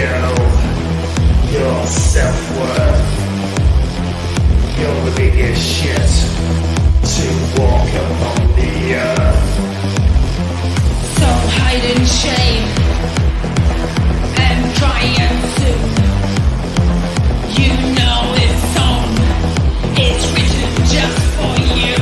Your self-worth. You're the biggest shit to walk upon the earth. So hide in shame and triumph soon. You know this song is written just for you.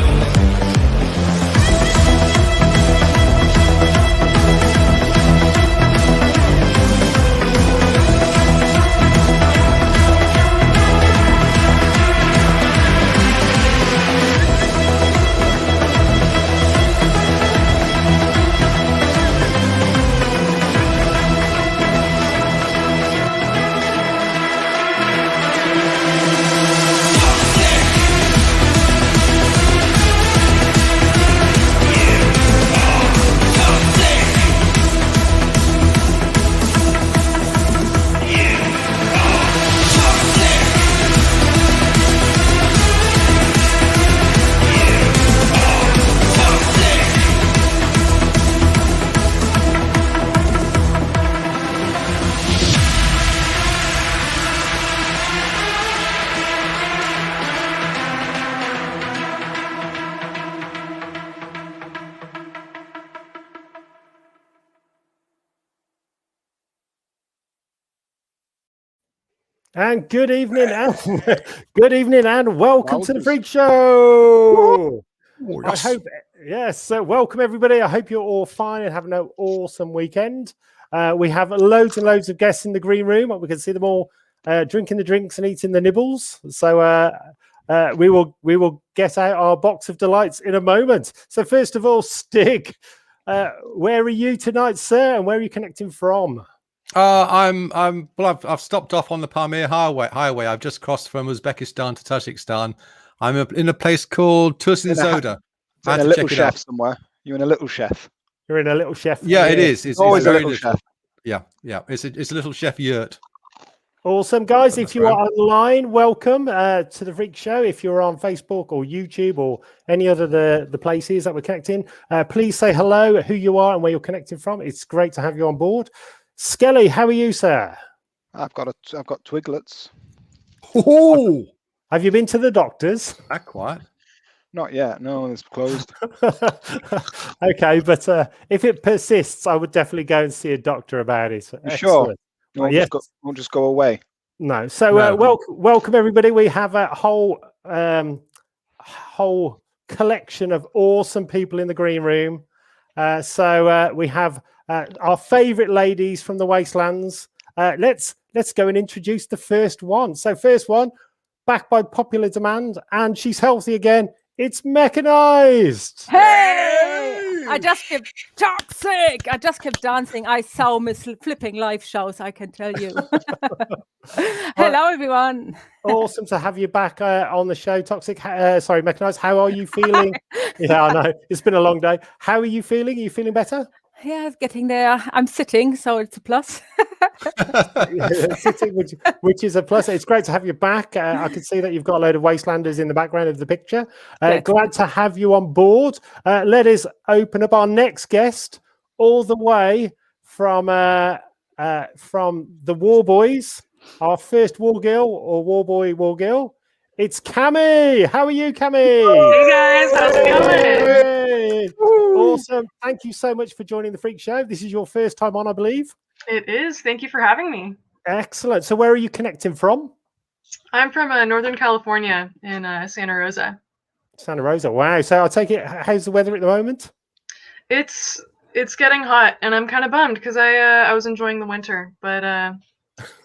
And good evening, and welcome to the Freak Show. Yes. I hope, yes. So welcome everybody. I hope you're all fine and having an awesome weekend. We have loads and loads of guests in the green room. We can see them all drinking the drinks and eating the nibbles. So we will get out our box of delights in a moment. So first of all, Stig, where are you tonight, sir? And where are you connecting from? I've stopped off on the Pamir Highway. I've just crossed from Uzbekistan to Tajikistan. I'm in a place called Tursun Zoda. In a little chef somewhere. You're in a little chef. You're in a little chef. Yeah, it is. It's always a very little chef. Yeah. It's a little chef yurt. Awesome, guys. If you are online, welcome to the Freak Show. If you're on Facebook or YouTube or any other the places that we're connecting, please say hello, who you are and where you're connecting from. It's great to have you on board. Skelly, how are you, sir? I've got twiglets. Oh, have you been to the doctors? Not quite. Not yet. No, it's closed. Okay, but if it persists, I would definitely go and see a doctor about it. You sure? Yes. Won't just go away. No. So welcome everybody. We have a whole collection of awesome people in the green room. So we have our favorite ladies from the wastelands. Let's go and introduce the first one. So first one, back by popular demand, and she's healthy again. It's Mechanized. Hey! I just kept toxic. I just kept dancing. I saw Miss flipping live shows, I can tell you. Hello, everyone. Awesome to have you back on the show, Toxic. Sorry, Mechanized. How are you feeling? Yeah, I know. It's been a long day. How are you feeling? Are you feeling better? Yeah, it's getting there. I'm sitting, so it's a plus. Sitting, which is a plus. It's great to have you back. I can see that you've got a load of Wastelanders in the background of the picture. Glad to have you on board. Let us open up our next guest, all the way from the War Boys. Our first War Girl or War Boy War Girl. It's Cammy. How are you, Cammy? Hey guys, how's it going? Awesome. Thank you so much for joining the Freak Show. This is your first time on, I believe. It is. Thank you for having me. Excellent. So where are you connecting from? I'm from Northern California in Santa Rosa. Santa Rosa. Wow. So I'll take it. How's the weather at the moment? It's getting hot, and I'm kind of bummed because I was enjoying the winter, but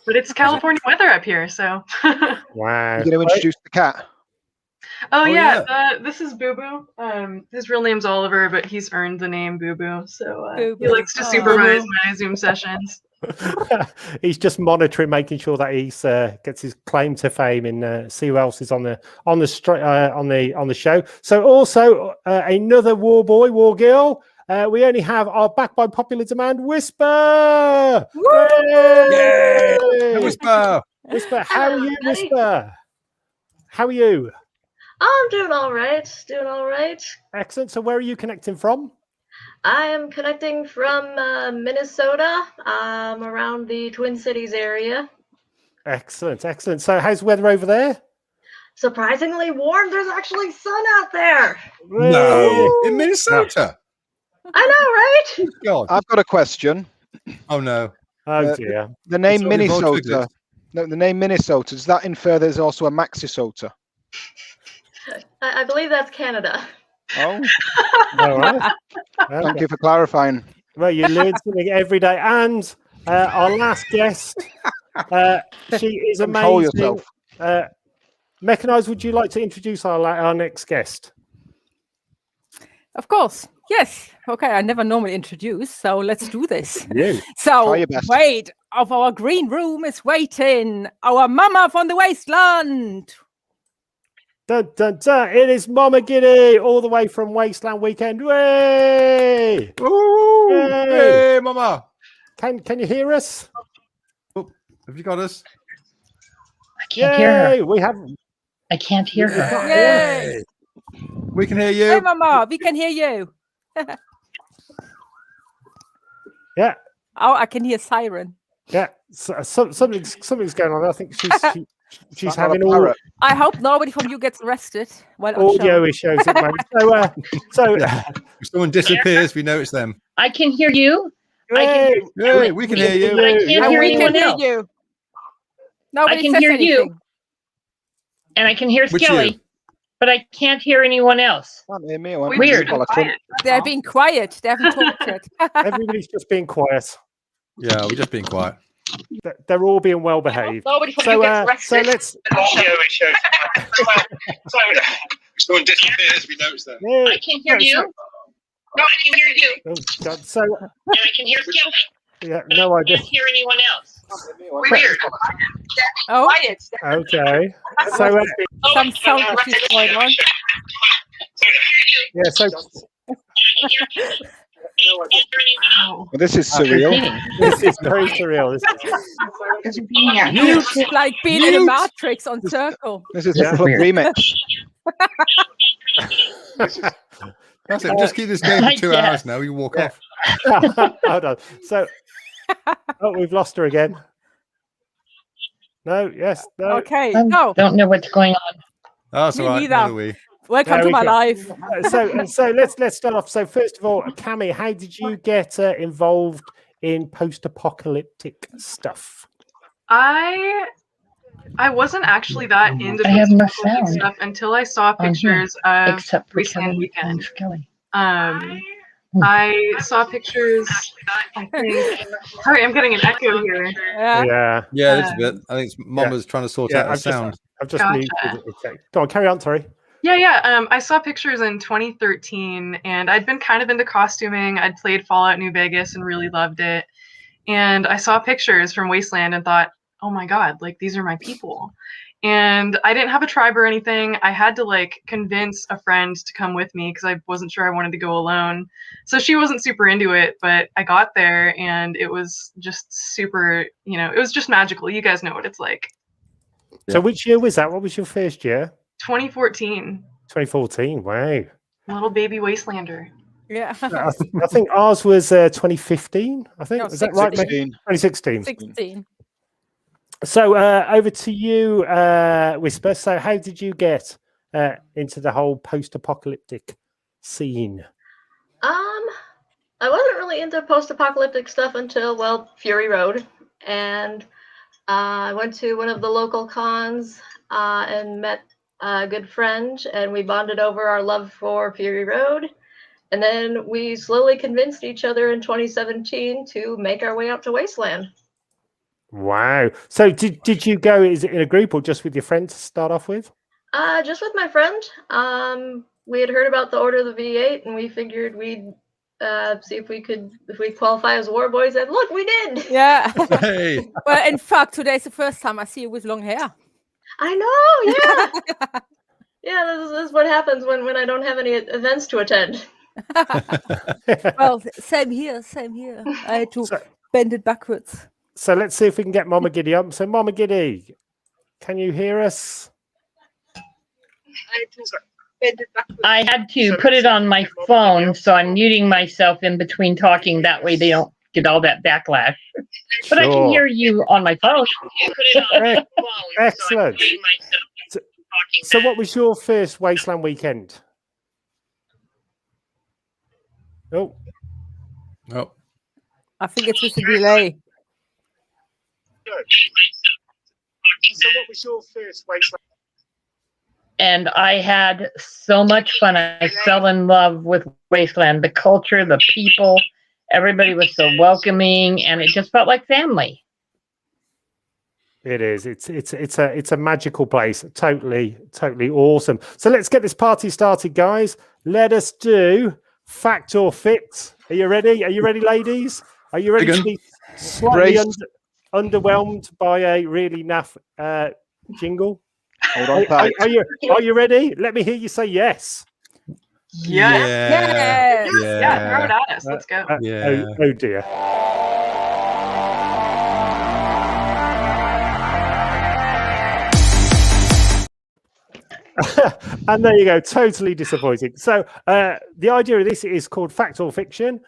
it's California weather up here, so. Wow. You're going to introduce the cat? Oh yeah. This is Boo Boo. His real name's Oliver, but he's earned the name Boo Boo, so he likes to supervise my Zoom sessions. He's just monitoring, making sure that he gets his claim to fame and see who else is on the show. So also another War Boy, War Girl. We only have our back by popular demand, Whisper. Yay! Whisper. Whisper, how are you, Whisper? How are you? I'm doing all right. Doing all right. Excellent. So where are you connecting from? I am connecting from Minnesota, around the Twin Cities area. Excellent, excellent. So, how's the weather over there? Surprisingly warm. There's actually sun out there. No, in Minnesota. I know, right? God. I've got a question. Oh no. Oh dear. The name It's only rolled Minnesota. No, the name Minnesota. Does that infer there's also a Maxisota? I believe that's Canada. Oh, All right. thank Okay. you for clarifying. Well, you learn something every day. And our last guest, she is Control amazing. yourself. Mechanized, would you like to introduce our next guest? Of course. Yes. Okay. I never normally introduce, so let's do this. You. So, Try your best. wait, of our green room is waiting our mama from the wasteland. Dun, dun, dun. It is Mama Giddy, all the way from Wasteland Weekend. Way! Ooh, Yay! hey, Mama. Can you hear us? Oh, have you got us? I can't hear her. Yay! We have. I can't hear her. Yay! We can hear you. Hey, mama, we can hear you. Yeah, Oh, I can hear siren. yeah. Something's going on. I think she's Is that not a having all parrot? I hope nobody from you gets arrested while on audio show. issues at the moment. So If someone disappears, we know it's them. I can hear you. I yay! can Hey, we can hear you. But I can't And hear we can anyone hear else. you. Nobody I can says hear you. anything. And I can hear Which Skelly, you? but I can't hear anyone else. Can't hear me. I went Weird. to Trump. They're being quiet. They haven't talked yet. Everybody's just being quiet. Yeah, we're just being quiet. They're all being well behaved. Nobody from So, you gets so arrested. let's. Someone disappears, we know it's them. Yeah, I can hear you. No, I can hear you. oh, God, so And I can hear Skelly. yeah, But no I idea. can't hear anyone else. Weird. Oh, Okay. So some sound issues going on. yeah, so Well, this is surreal. this is very surreal. This is, It's like being in a matrix on circle. This is Yeah. the club remix. That's it. Just keep this game for 2 Yes. hours now. You walk Yeah. off. hold on. So oh, we've lost her again. No, yes, no. Okay, I no. don't know what's going on. That's Me all right. neither. Neither we. Welcome There to we my go. life. So let's start off. So first of all, Cami, how did you get involved in post-apocalyptic stuff? I wasn't actually that into I have no post-apocalyptic sound stuff until I saw on here, pictures of except for Wasteland Kelly Weekend. and Skelly. I saw pictures. I think. Sorry, I'm getting an echo here. Yeah. Yeah, a little bit. I think it's Mama's trying to sort out the I've sound. just Gotcha. muted it. Okay. Go on, carry on. Sorry. Yeah. I saw pictures in 2013, and I'd been kind of into costuming. I'd played Fallout New Vegas and really loved it. And I saw pictures from Wasteland and thought, oh my god, like these are my people. And I didn't have a tribe or anything. I had to like convince a friend to come with me because I wasn't sure I wanted to go alone. So she wasn't super into it, but I got there and it was just super, it was just magical. You guys know what it's like. So which year was that? What was your first year? 2014. 2014. Wow. Little baby Wastelander. Yeah. I think ours was 2015. I think No, is that right? mate? 16. 2016. 16. So over to you, Whisper. So how did you get into the whole post-apocalyptic scene? I wasn't really into post-apocalyptic stuff until, well, Fury Road. And I went to one of the local cons and met a good friend, and we bonded over our love for Fury Road. And then we slowly convinced each other in 2017 to make our way out to Wasteland. Wow. So did you go, is it in a group or just with your friend to start off with? Just with my friend. We had heard about the Order of the V8, and we figured we'd see if we qualify as war boys, and look, we did. Yeah. Hey. Well, in fact, today's the first time I see you with long hair. I know, yeah. Yeah, this is what happens when I don't have any events to attend. Well, same here. I had to bend it backwards. So let's see if we can get Mama Giddy up. So Mama Giddy, can you hear us? I had to put it on my phone, so I'm muting myself in between talking. That way they don't get all that backlash. But I can Sure. hear you on my phone. Excellent. So what was your first Wasteland weekend? Oh, Oh, I think it's with the delay. so what was your first Wasteland? And I had so much fun. I fell in love with Wasteland, the culture, the people. Everybody was so welcoming, and it just felt like family. It is. It's a magical place. Totally awesome. So let's get this party started, guys. Let us do fact or fit. Are you ready? Are you ready, ladies? Are you ready to be slightly underwhelmed by a really naff jingle? Hold on tight. Are you ready? Let me hear you say yes. Yeah, throw it at us. Let's go. Oh dear. And there you go, totally disappointing. So the idea of this is called fact or fiction.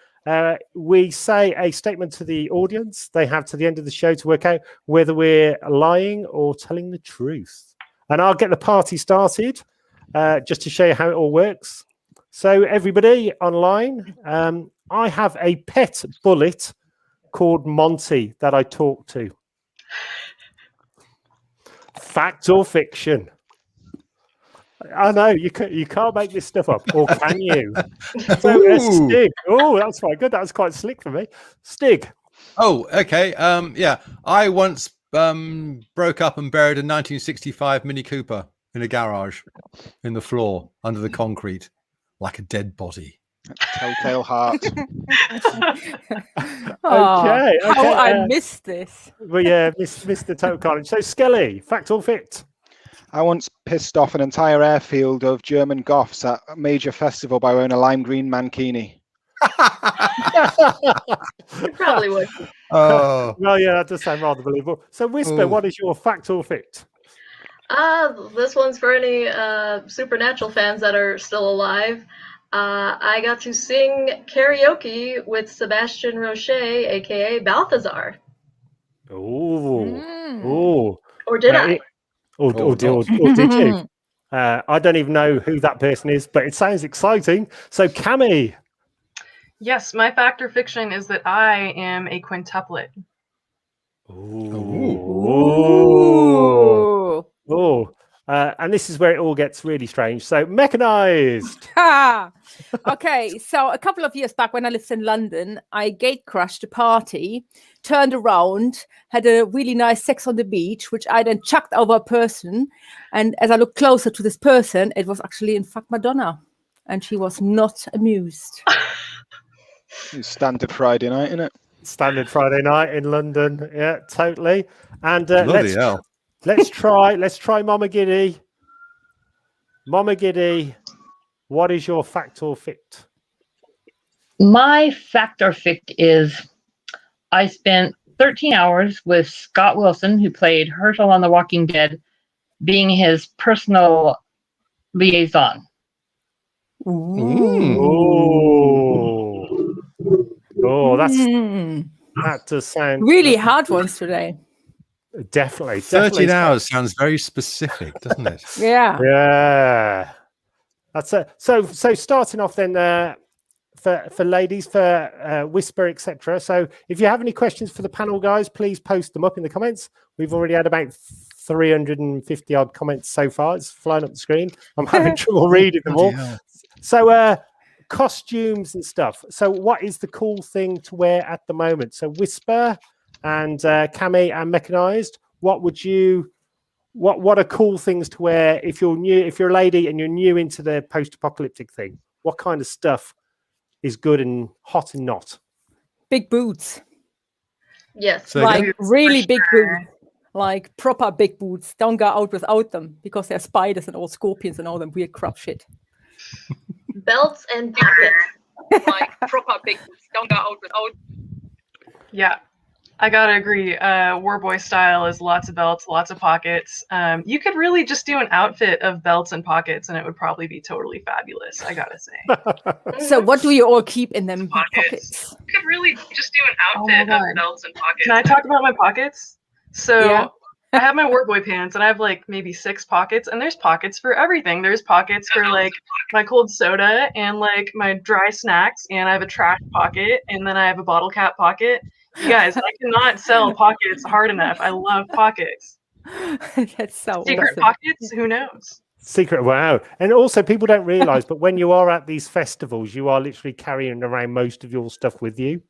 We say a statement to the audience. They have to the end of the show to work out whether we're lying or telling the truth. And I'll get the party started just to show you how it all works. So everybody online, I have a pet bullet called Monty that I talk to. Fact or fiction? I know you can't make this stuff up, or can you? So Stig. Oh, that's quite good. That was quite slick for me. Stig. Oh, okay. Yeah, I once broke up and buried a 1965 Mini Cooper in a garage, in the floor under the concrete, like a dead body. Telltale heart. Okay. How I missed this. Well, yeah, Mr. Total Carnage. So Skelly, fact or fit? I once pissed off an entire airfield of German Goths at a major festival by wearing a lime green mankini. You probably would. Oh, Well, yeah, that does sound rather believable. So Whisper, what is your fact or fit? This one's for any Supernatural fans that are still alive. I got to sing karaoke with Sebastian Roche, aka Balthazar. Oh. Or did I? Or did you? I don't even know who that person is, but it sounds exciting. So Cami. Yes, my fact or fiction is that I am a quintuplet. And this is where it all gets really strange. So mechanized. Okay, so a couple of years back when I lived in London, I gate crashed a party, turned around, had a really nice sex on the beach, which I then chucked over a person. And as I looked closer to this person, it was actually in fact Madonna. And she was not amused. Standard Friday night, isn't it? Standard Friday night in London. Yeah, totally. And let's try Mama Giddy. Mama Giddy, what is your fact or fit? My fact or fic is I spent 13 hours with Scott Wilson, who played Herschel on The Walking Dead, being his personal liaison. Oh, that does sound really hard ones today. Definitely. 13 hours sounds very specific, doesn't it? Yeah. That's it. So starting off then for ladies, for Whisper, etc. So if you have any questions for the panel, guys, please post them up in the comments. We've already had about 350 odd comments so far. It's flying up the screen. I'm having trouble reading them all. So costumes and stuff. So what is the cool thing to wear at the moment? So Whisper and Cami and Mechanized, what are cool things to wear if you're a lady and you're new into the post-apocalyptic thing? What kind of stuff is good and hot and not? Big boots. Yes. So like really big boots. Like proper big boots. Don't go out without them because there's spiders and all scorpions and all them weird crap shit. Belts and pockets. Like proper big boots. Don't go out without. Yeah. I gotta agree. Warboy style is lots of belts, lots of pockets. You could really just do an outfit of belts and pockets, and it would probably be totally fabulous. I gotta say. So what do you all keep in them pockets? You could really just do an outfit of belts and pockets. Can I talk about my pockets? So Yeah. I have my Warboy pants, and I have like maybe 6 pockets, and there's pockets for everything. There's pockets for like my cold soda and like my dry snacks, and I have a trash pocket, and then I have a bottle cap pocket. You guys, I cannot sell pockets hard enough. I love pockets. That's so Secret awesome. pockets? Who knows? Secret, wow. And also, people don't realize, but when you are at these festivals, you are literally carrying around most of your stuff with you.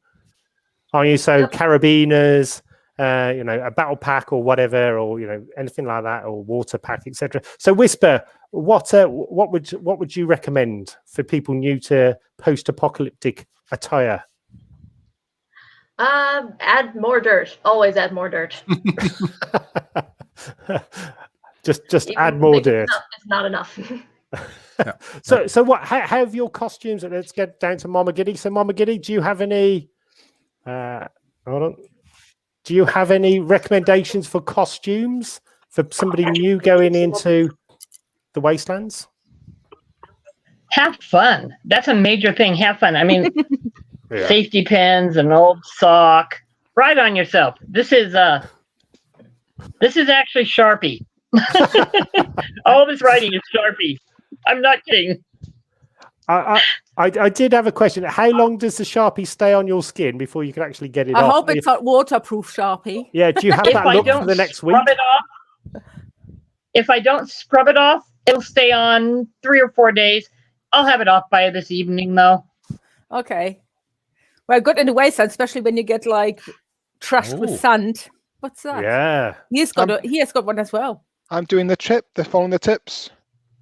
Are you? So, carabiners, a battle pack or whatever, or anything like that, or water pack, etc. So, Whisper, what would you recommend for people new to post-apocalyptic attire? Add more dirt. Always add more dirt. just Even add more if dirt. It's not enough. So what? How have your costumes? Let's get down to Mama Giddy. So, Mama Giddy, do you have any? Hold on. Do you have any recommendations for costumes for somebody new going into the wastelands? Have fun. That's a major thing. Have fun. I mean, Yeah. safety pins, an old sock. Write on yourself. This is actually Sharpie. All this writing is Sharpie. I'm not kidding. I did have a question. How long does the Sharpie stay on your skin before you can actually get it I off? hope it's a waterproof Sharpie. Yeah, do you have If that I look don't for the next week? scrub it off, if I don't scrub it off, it'll stay on 3 or 4 days. I'll have it off by this evening, though. Okay. Well, good in the wasteland, especially when you get like trashed with Ooh. sand. What's that? Yeah. He has got one as well. I'm doing the tip. They're following the tips.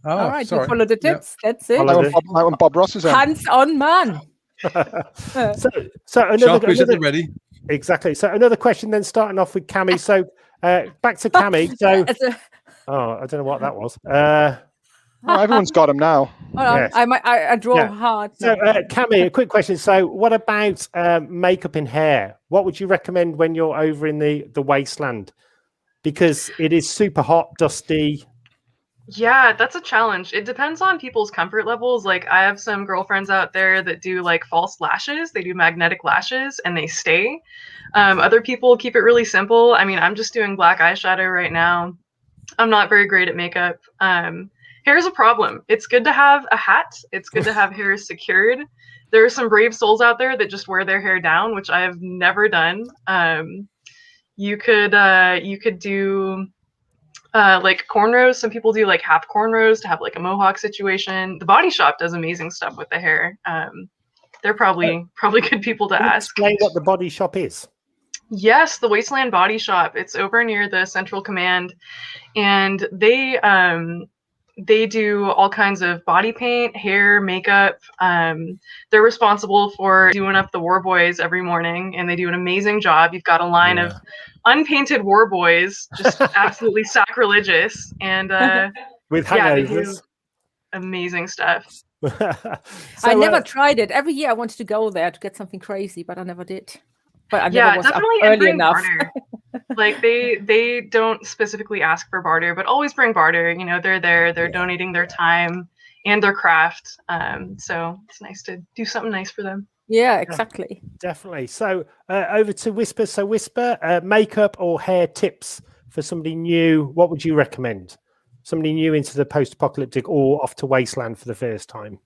Oh, All right, sorry. you follow the Yeah. tips. That's it. Follow Like when Bob Ross is on. Hands-on man. So Sharpies at the another ready. exactly. So another question then, starting off with Cami. So back to Cami. So As a- I don't know what that was. Oh, everyone's got them now. hold on, Yes. I draw Yeah. hard. So Cami, a quick question. So what about makeup and hair? What would you recommend when you're over in the wasteland? Because it is super hot, dusty. Yeah, that's a challenge. It depends on people's comfort levels. Like, I have some girlfriends out there that do like false lashes. They do magnetic lashes and they stay. Other people keep it really simple. I mean, I'm just doing black eyeshadow right now. I'm not very great at makeup. Hair is a problem. It's good to have a hat. It's good to have hair secured. There are some brave souls out there that just wear their hair down, which I have never done. You could do like cornrows. Some people do like half cornrows to have like a mohawk situation. The Body Shop does amazing stuff with the hair. They're probably good people to Can you ask. explain what the Body Shop is? Yes, the Wasteland Body Shop. It's over near the Central Command, and they do all kinds of body paint, hair, makeup. They're responsible for doing up the war boys every morning, and they do an amazing job. You've got a line of unpainted war boys, just absolutely sacrilegious, and With yeah, they do hangovers. amazing stuff. I never tried it. Every year I wanted to go there to get something crazy, but I never did. But I Yeah, never was up definitely, and early bring enough. barter. Like they don't specifically ask for barter, but always bring barter. You know, they're there, they're donating their time and their craft. So it's nice to do something nice for them. Yeah, exactly. Definitely. So over to Whisper. So Whisper, makeup or hair tips for somebody new. What would you recommend? Somebody new into the post-apocalyptic or off to Wasteland for the first time?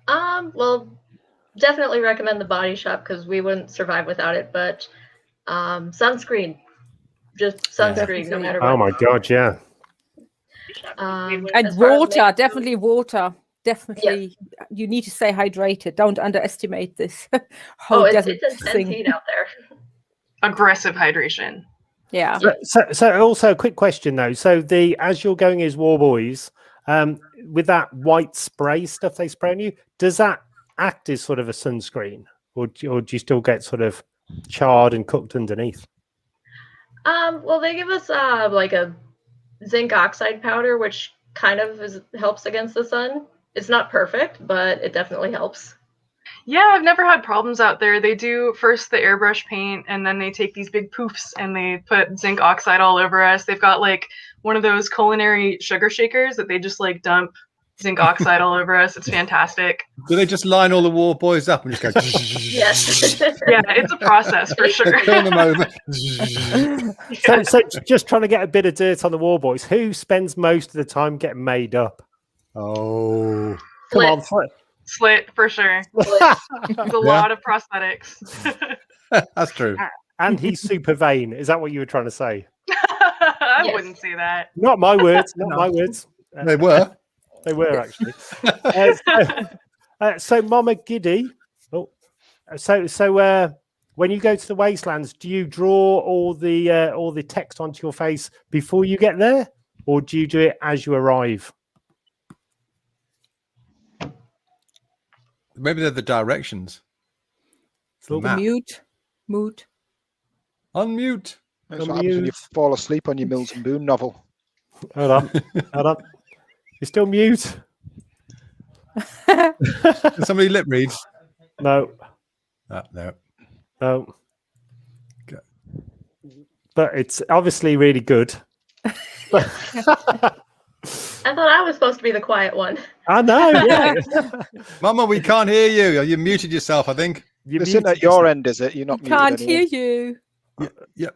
Well, definitely recommend the Body Shop because we wouldn't survive without it. But sunscreen, just sunscreen, no matter what. Oh my God, yeah. And as far as water, makeup- definitely water. Definitely, you need to stay hydrated. Don't underestimate this whole Oh, it's desert intense thing. heat out there. Aggressive hydration. Yeah. So also a quick question though. So as you're going as war boys, with that white spray stuff they spray on you, does that act as sort of a sunscreen, or do you still get sort of charred and cooked underneath? Well, they give us like a zinc oxide powder, which kind of helps against the sun. It's not perfect, but it definitely helps. Yeah, I've never had problems out there. They do first the airbrush paint, and then they take these big poofs and they put zinc oxide all over us. They've got like one of those culinary sugar shakers that they just like dump zinc oxide all over us. It's fantastic. Do they just line all the war boys up and just go? Yes. Yeah, it's a process for sure. Turn them over. So just trying to get a bit of dirt on the war boys. Who spends most of the time getting made up? Oh, Come on, Slit for sure. There's a lot of prosthetics. that's true. and he's super vain. Is that what you were trying to say? I Yes. wouldn't say that. Not my words. Not my words. They were. They were actually. So Mama Giddy. Oh, so when you go to the wastelands, do you draw all the text onto your face before you get there, or do you do it as you arrive? Maybe they're the directions. It's the map. Mute. Unmute. That's what happens when you fall asleep on your Mills and Boone novel. Hold on. You're still mute. Can somebody lip read? No. No. No. But it's obviously really good. I thought I was supposed to be the quiet one. I know. Yeah. Mama, we can't hear you. You muted yourself, I think. You This isn't muted at your yourself. end, is it? You're not muted Can't anyway. hear you. Yeah.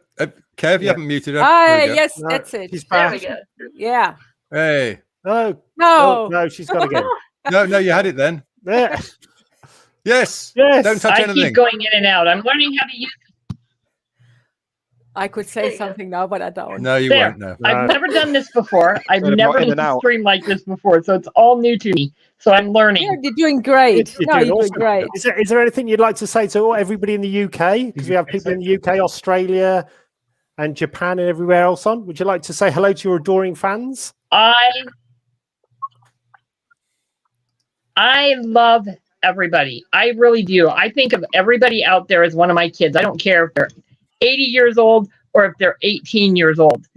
Kev, you haven't muted her. Ah, There we go. yes, No, that's it. She's There back. we go. Yeah. Hey. No. No. No, she's got to go. No, you had it then. There. Yes. Yes. Don't touch I anything. keep going in and out. I'm learning how to use. I could There say you go. something now, but I don't. No, you There. won't. No. I've never done this before. I've Sort of never in done and a out. stream like this before, so it's all new to me. So I'm learning. Yeah, you're doing great. You're No, doing you're doing awesome. great. Is there anything you'd like to say to everybody in the UK? Because we have people in the UK, Australia, and Japan, and everywhere else on. Would you like to say hello to your adoring fans? I love everybody. I really do. I think of everybody out there as one of my kids. I don't care if they're 80 years old or if they're 18 years old.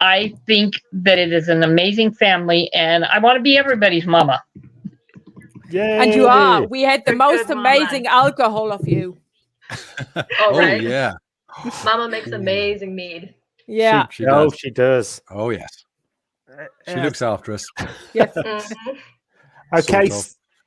I think that it is an amazing family, and I want to be everybody's mama. Yeah. And you are. We had the You're most good, Mama. amazing alcohol of you. All Oh, right. yeah. Mama makes amazing mead. Yeah. She Oh, does. she does. Oh, yes. She Yeah. looks after us. Yes. Mhm. Okay.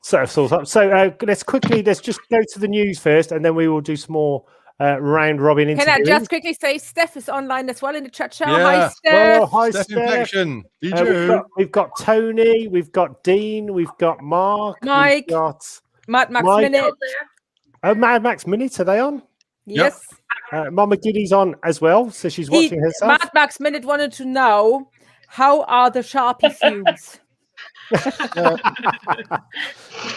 Sort of. Let's just go to the news first, and then we will do some more round robin Can I interviews. just quickly say Steph is online as well in the chat show? Yeah. Hi, Steph. Oh, hi, Steph Steph. Infection. Did We've you? got Tony, we've got Dean, we've got Mark, Mike. we've got Mad Max Mike. Minute. Out there. Mad Max Minute. Are they on? Yes. Mama Giddy's on as well, so she's watching herself. Mad Max Minute wanted to know, how are the Sharpie fumes?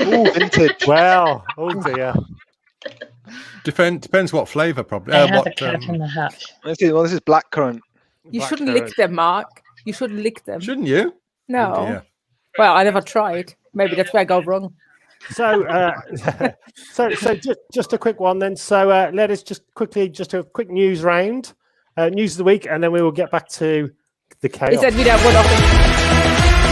Ooh, vintage. Well, oh dear. Depends what flavour, probably. I have What? the cat in the hat. This is blackcurrant. You Black shouldn't currant. lick them, Mark. You shouldn't lick them. Shouldn't you? No. Oh, dear. Well, I never tried. Maybe that's where I go wrong. So, just a quick one then. So, let us just a quick news round, news of the week, and then we will get back to the chaos. Is that wieder wunderbar?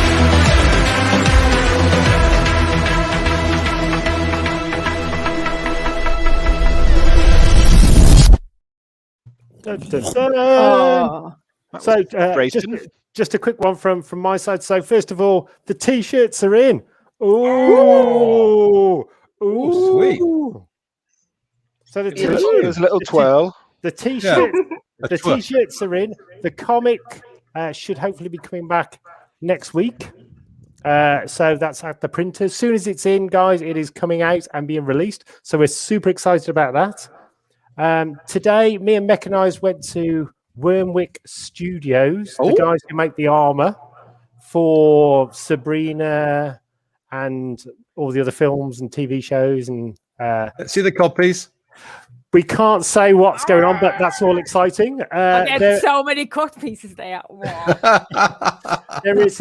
Dun, dun, dun. Oh. So, Brayton. just a quick one from my side. So, first of all, the t-shirts are in. Ooh, sweet. So the Beautiful. t-shirt, There's a little twirl. the t-shirt, A the twerk. t-shirts are in. The comic should hopefully be coming back next week. So that's at the printer. As soon as it's in, guys, it is coming out and being released. So we're super excited about that. Today, me and Mechanized went to Wormwick Studios, the guys who make the armor for Sabrina and all the other films and TV shows. And Let's see the copies. we can't say what's going on, but that's all exciting. There's so many cut pieces there. Wow. There is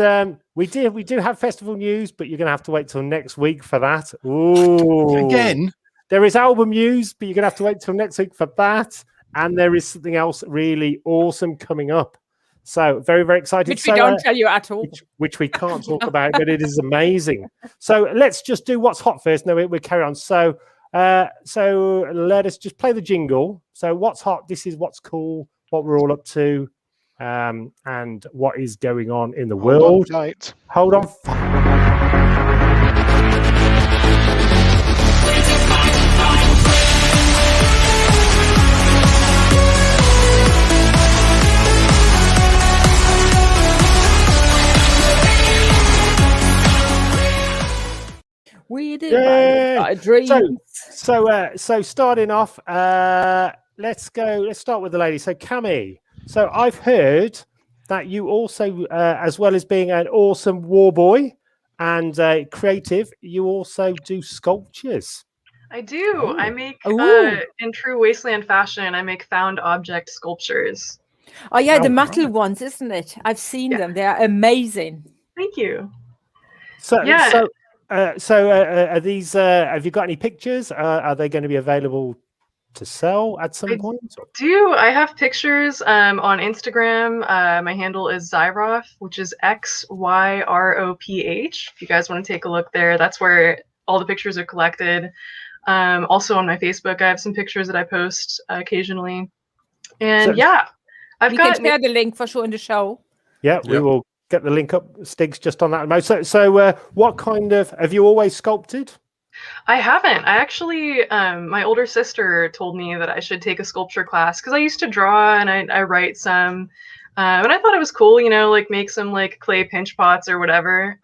we do have festival news, but you're gonna have to wait till next week for that. Ooh. Again? There is album news, but you're gonna have to wait till next week for that. And there is something else really awesome coming up. So very, very excited. Which So, we don't tell you at all. which we can't talk about, but it is amazing. So let's just do what's hot first. No, we'll carry on. So let us just play the jingle. So what's hot? This is what's cool, what we're all up to, and what is going on in the world. Hold on. We did Yay! dreams. So starting off, let's start with the lady. So Cami, so I've heard that you also, as well as being an awesome war boy and creative, you also do sculptures. I do. I make, Ooh. in true wasteland fashion, I make found object sculptures. Oh yeah, the Oh, metal ones, isn't it? I've seen them. They are amazing. Thank you. So Yeah. are these? Have you got any pictures? Are they going to be available to sell at some point? I have pictures on Instagram. My handle is Zyroff, which is XYROPH. If you guys want to take a look there, that's where all the pictures are collected. Also on my Facebook, I have some pictures that I post occasionally. And we can share the link for sure in the show. Yeah, we will get the link up, Stiggs, just on that. So what kind of, have you always sculpted? I haven't. I actually, my older sister told me that I should take a sculpture class because I used to draw and I write some. And I thought it was cool, like make some like clay pinch pots or whatever.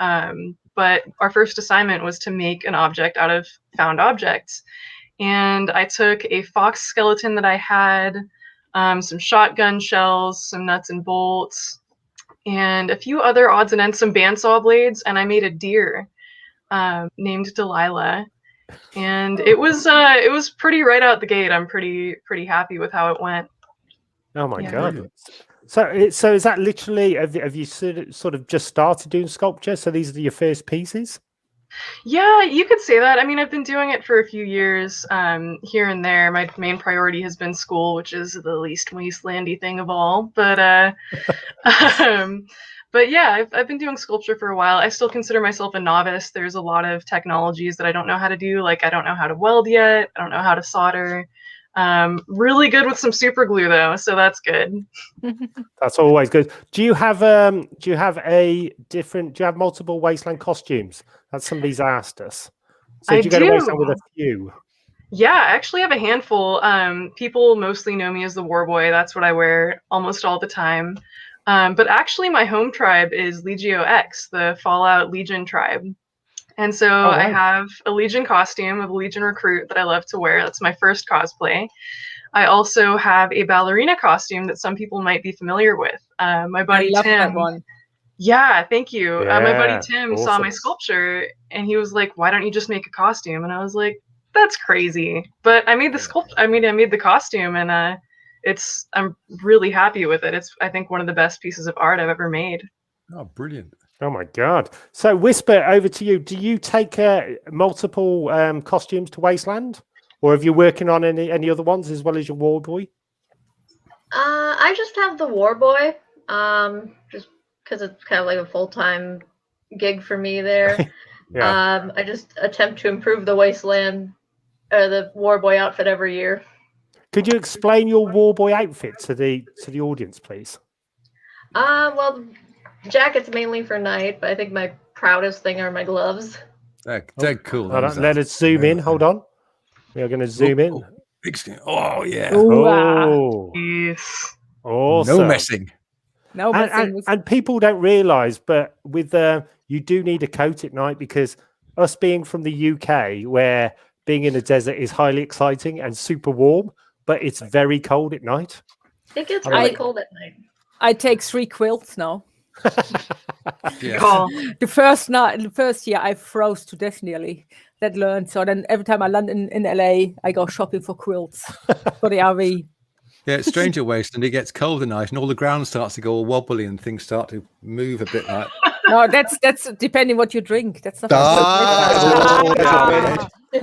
But our first assignment was to make an object out of found objects. And I took a fox skeleton that I had, some shotgun shells, some nuts and bolts, and a few other odds and ends, some bandsaw blades, and I made a deer named Delilah. And it was pretty right out the gate. I'm pretty happy with how it went. Oh my God. So is that literally, have you sort of just started doing sculpture? So these are your first pieces? Yeah, you could say that. I mean, I've been doing it for a few years here and there. My main priority has been school, which is the least wastelandy thing of all. But yeah, I've been doing sculpture for a while. I still consider myself a novice. There's a lot of technologies that I don't know how to do. Like I don't know how to weld yet. I don't know how to solder. Really good with some super glue though, so that's good. That's always good. Do you have multiple wasteland costumes? That's somebody's asked us. So I do you go to wasteland with a few? Yeah, I actually have a handful. People mostly know me as the war boy. That's what I wear almost all the time. But actually my home tribe is Legio X, the Fallout Legion tribe. And so I have a Legion costume of a Legion recruit that I love to wear. That's my first cosplay. I also have a ballerina costume that some people might be familiar with. My buddy I love Tim. that one. Yeah, thank you. My buddy Tim saw awesome. my sculpture and he was like, "Why don't you just make a costume?" And I was like, "That's crazy." But I made the I made the costume, and I'm really happy with it. It's, I think, one of the best pieces of art I've ever made. Oh, brilliant. Oh my God. So Whisper, over to you. Do you take multiple costumes to Wasteland? Or have you working on any other ones as well as your war boy? I just have the war boy, just because it's kind of like a full-time gig for me there. I just attempt to improve the Wasteland, the war boy outfit every year. Could you explain your war boy outfit to the audience, please? Well, jacket's mainly for night, but I think my proudest thing are my gloves. They're cool. Let us zoom in. Hold on. We are going to zoom in. Big screen. Oh, yeah. Oh, Yes. awesome. No messing. No messing. And people don't realize, but with you do need a coat at night, because us being from the UK, where being in a desert is highly exciting and super warm, but it's very cold at night. It gets really cold at night. I take 3 quilts now. Yeah. The first year I froze to death nearly. That learned. So then every time I land in LA, I go shopping for quilts for the RV. Yeah, it's Stranger Waste, and it gets cold at night, and all the ground starts to go all wobbly, and things start to move a bit like. No, that's depending what you drink. That's not.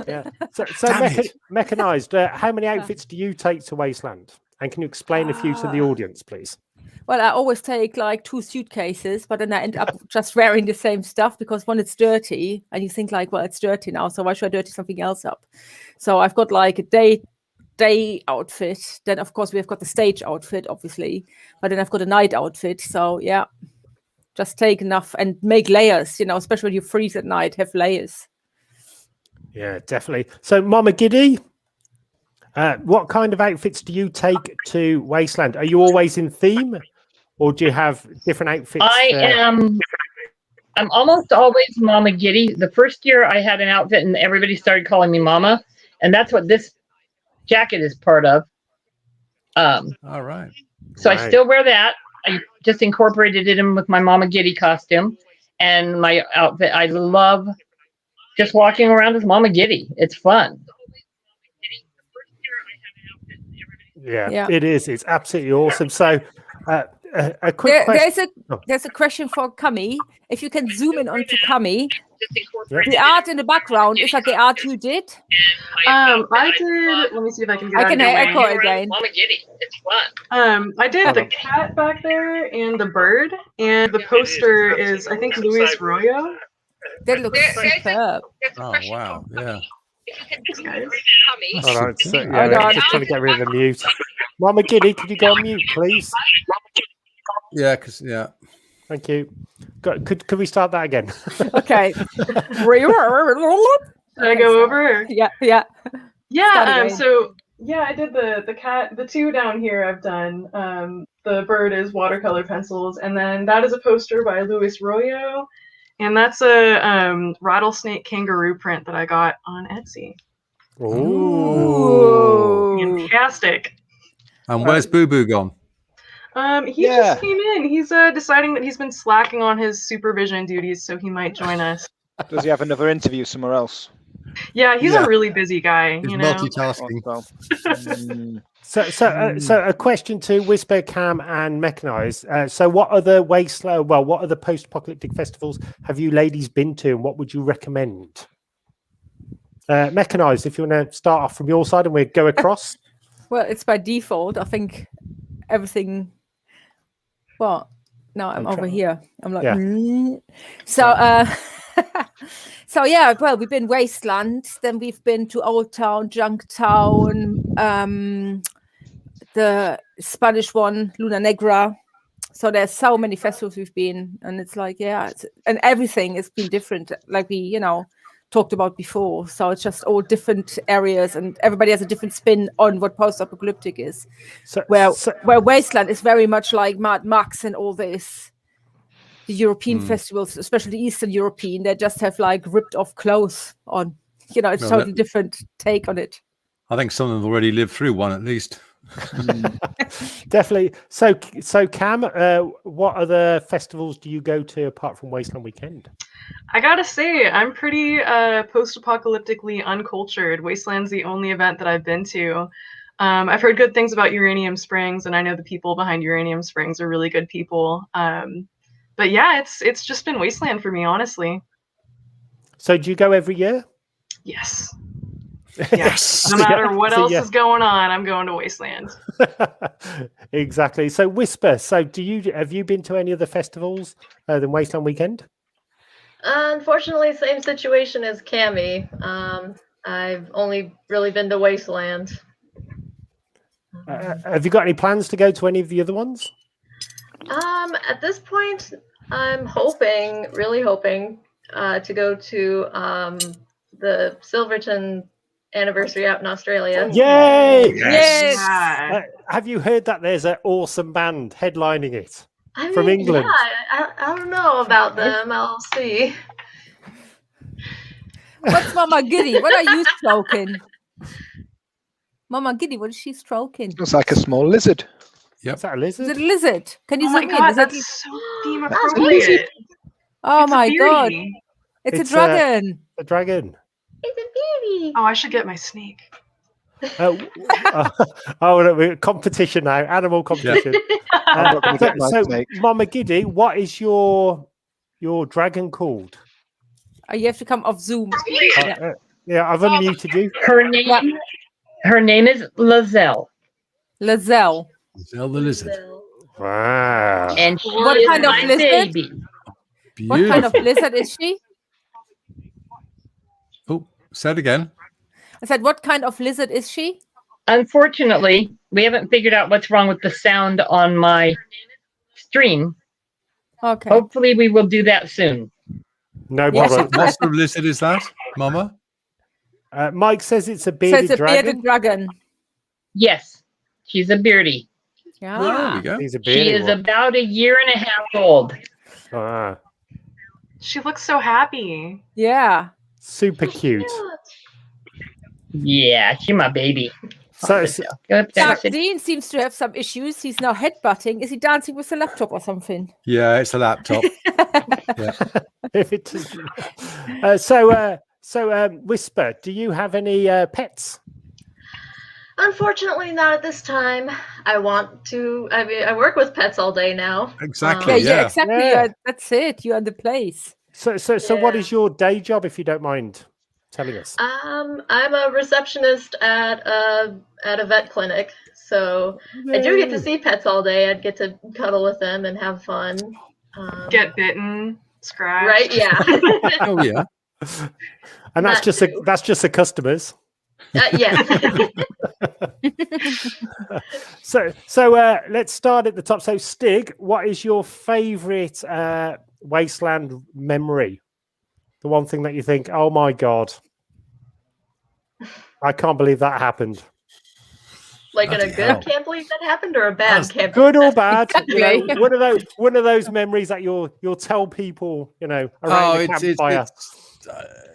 Yeah. So mechanized. How many outfits do you take to Wasteland? And can you explain a few to the audience, please? Well, I always take like 2 suitcases, but then I end up just wearing the same stuff because when it's dirty and you think like, well, it's dirty now, so why should I dirty something else up? So I've got like a day outfit. Then of course we've got the stage outfit, obviously, but then I've got a night outfit. So yeah, just take enough and make layers, especially when you freeze at night, have layers. Yeah, definitely. So Mama Giddy, what kind of outfits do you take to Wasteland? Are you always in theme, or do you have different outfits? I'm almost always Mama Giddy. The first year I had an outfit and everybody started calling me Mama, and that's what this jacket is part of. All right. So I still wear that. I just incorporated it in with my Mama Giddy costume and my outfit. I love just walking around as Mama Giddy. It's fun. Yeah, it is. It's absolutely awesome. So, a quick question. There's a question for Cami. If you can zoom in onto Cami, the art in the background, is that the art you did? I did. Let me see if I can get. I can echo again. Mama Giddy. It's fun. I did the cat back there and the bird, and the poster is I think Luis Royo. That looks superb. Oh wow! Yeah. All right, so, yeah, just trying to get rid of the mute. Mama Giddy, could you go on mute, please? Yeah, Thank you. Could we start that again? Okay. Should I go over? Yeah. Yeah. So yeah, I did the cat. The 2 down here I've done. The bird is watercolor pencils, and then that is a poster by Luis Royo. And that's a rattlesnake kangaroo print that I got on Etsy. Ooh. Fantastic. And where's Boo Boo gone? He just came in. He's deciding that he's been slacking on his supervision duties, so he might join us. Does he have another interview somewhere else? Yeah, he's a really busy guy. He's you know, multitasking. So a question to Whisper, Cam, and Mechanized. So, what other what other post-apocalyptic festivals have you ladies been to, and what would you recommend? Mechanized, if you want to start off from your side, and we'll go across. Well, it's by default. I think everything. Well, no, I'm over here. I'm like, so. So yeah, well, we've been Wasteland, then we've been to Old Town, Junktown, the Spanish one, Luna Negra. So there's so many festivals we've been, and it's like, and everything has been different, like we, talked about before. So it's just all different areas, and everybody has a different spin on what post-apocalyptic is. Where Wasteland is very much like Mad Max and all this. The European festivals, especially the Eastern European, they just have like ripped off clothes on. It's totally different take on it. I think some of them have already lived through one at least. Definitely. So Cam, what other festivals do you go to apart from Wasteland Weekend? I gotta say, I'm pretty post-apocalyptically uncultured. Wasteland's the only event that I've been to. I've heard good things about Uranium Springs, and I know the people behind Uranium Springs are really good people. But yeah, it's just been Wasteland for me, honestly. So do you go every year? Yes. Yes. No matter what else is going on, I'm going to Wasteland. Exactly. So Whisper, have you been to any other festivals than Wasteland Weekend? Unfortunately, same situation as Cami. I've only really been to Wasteland. Have you got any plans to go to any of the other ones? At this point, I'm really hoping, to go to the Silverton anniversary out in Australia. Yay! Yes! Have you heard that there's an awesome band headlining it from England? Yeah, I don't know about them. I'll see. What's Mama Giddy? What are you stroking? Mama Giddy, what is she stroking? Looks like a small lizard. Yep. Is that a lizard? Is it a lizard? Can you Oh zoom my god, in? that's so theme appropriate. Oh It's a my god. beauty. It's a dragon. A dragon. It's a beauty. Oh, I should get my snake. Competition now. Animal competition. I'm not gonna get my So, snake. Mama Giddy, what is your dragon called? You have to come off Zoom. Yeah, I've unmuted you. Her name is Lizelle. Lizelle. Zell the lizard. Wow. And she What is kind of my lizard? baby. What kind of Beautiful. lizard is she? Oh, say it again. I said, what kind of lizard is she? Unfortunately, we haven't figured out what's wrong with the sound on my stream. Okay. Hopefully, we will do that soon. No Yeah. problem. What sort of lizard is that, Mama? Mike says it's a So bearded it's a dragon. bearded dragon. Yes, she's a beardie. Yeah. There we go. He's a She bearded is one. about a year and a half old. Ah, She looks so happy. Yeah. super cute. Yeah, she's my baby. So, Go up there, Now, sit. Dean seems to have some issues. He's now headbutting. Is he dancing with the laptop or something? Yeah, it's a laptop. if it doesn't. Whisper, do you have any pets? Unfortunately, not at this time. I want to. I mean, I work with pets all day now. Exactly. Yeah, Yeah. exactly. Yeah. That's it. You're in the place. So what Yeah. is your day job, if you don't mind telling us? I'm a receptionist at a vet clinic, so I do get to see pets all day. I'd get to cuddle with them and have fun. Get bitten, scratched. Right? Yeah. Oh, yeah. And that's that just the customers. Yes. So let's start at the top. So Stig, what is your favourite Wasteland memory? The one thing that you think, oh my god, I can't believe that happened. Like in a Bloody good hell. can't believe that happened, or a bad That's can't Good believe or bad, you know, Exactly. one of those memories that you'll tell people, you know, around the campfire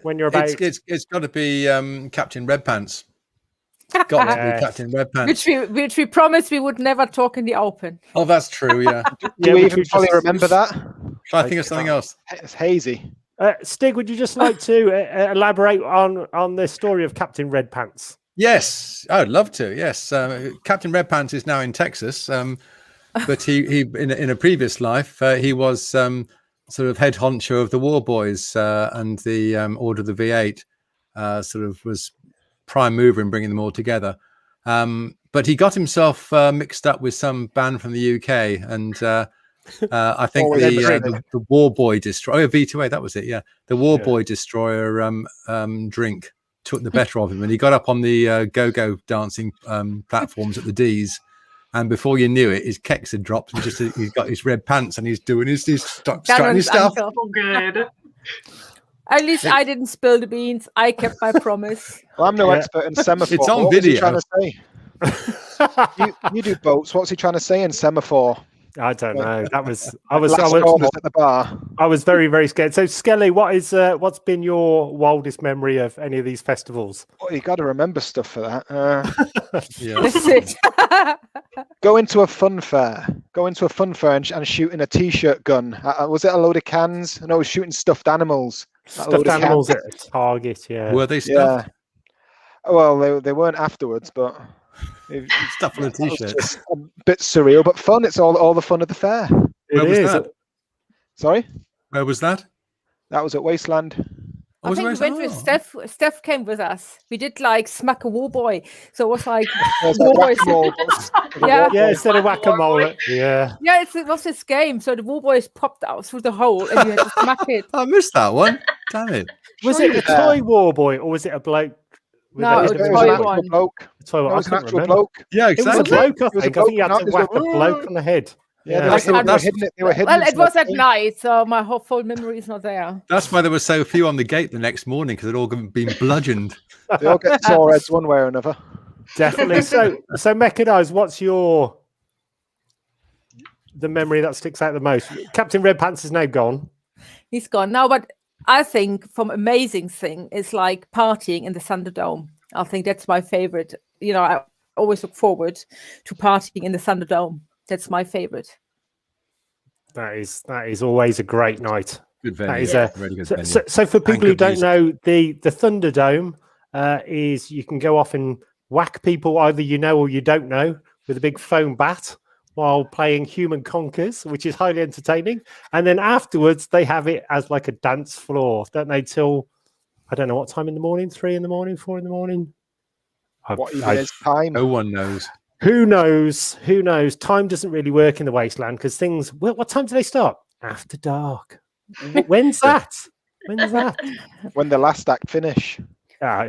when you're about. It's got to be Captain Red Pants. Got to Yes. be Captain Red Pants. Which we promised we would never talk in the open. Oh, that's true. Yeah. Do we which even we fully just- remember that? I think of something else. It's hazy. Stig, would you just like to elaborate on the story of Captain Red Pants? Yes, I'd love to. Yes, Captain Red Pants is now in Texas, but he in a previous life he was sort of head honcho of the War Boys and the Order of the V8. Sort of was prime mover in bringing them all together. But he got himself mixed up with some band from the UK, and I think Always the War Boy Destroyer, V2A, that was it. Yeah, the War Yeah. Boy Destroyer drink took the better of him, and he got up on the go-go dancing platforms at the D's, and before you knew it, his kecks had dropped, and he's got his red pants, and he's doing his strutting his stuff. Uncle. Oh, good. At least I didn't spill the beans. I kept my promise. Well, I'm no Yeah. expert in semaphore. It's on What was he video. trying to say? You do boats. What's he trying to say in semaphore? I don't know. I was Last orders at the bar. I was very, very scared. So Skelly, what's been your wildest memory of any of these festivals? Well, you got to remember stuff for that. Yeah. That's it. Go into a fun fair. And shooting a t-shirt gun. Was it a load of cans? No, I was shooting stuffed animals. A load Stuffed of animals cans. at Target, yeah. Were they stuffed? Yeah. Well, they weren't afterwards, but Stuffed on a it was t-shirt. just a bit surreal, but fun. It's all the fun of the fair. Where It was is. that? Sorry, Where was that? that was at Wasteland. I Was think it we went where- with Steph. Steph came with us. We did like Smack a War Boy. So it was like There's War the Boys. whack-a-mole. Yeah. Yeah, instead of whack-a-mole. Yeah. Yeah, it was this game. So the War Boys popped out through the hole and you had to smack it. I missed that one. Damn it. Was it a toy war boy or was it a bloke? with No, a it head was of a a toy bloke? one. bloke. Toy It war. I was an couldn't actual remember. bloke. Yeah, It was a exactly. bloke, I It was a think. I think you had bloke, to not- whack it was the a- bloke on the head. Yeah, Yeah. they were hidden. They were hidden. Well, it into was the at thing. night, so my whole full memory is not there. That's why there were so few on the gate the next morning, because they'd all been bludgeoned. They all get sore heads one way or another. Definitely. So Mechanized, what's the memory that sticks out the most? Captain Red Pants is now gone. He's gone now, but I think from amazing thing is like partying in the Thunderdome. I think that's my favorite. You know, I always look forward to partying in the Thunderdome. That's my favorite. That is always a great night. Good That venue. is Yeah. Really good venue. So for people who good don't music. know, the Thunderdome is you can go off and whack people either you know or you don't know with a big foam bat while playing Human Conkers, which is highly entertaining. And then afterwards they have it as like a dance floor, don't they? Till I don't know what time in the morning, 3 in the morning, 4 in the morning. What even is time? No one knows. Who knows? Who knows? Time doesn't really work in the wasteland because things. Well, what time do they start? After dark. When's that? When's that? When the last act finish.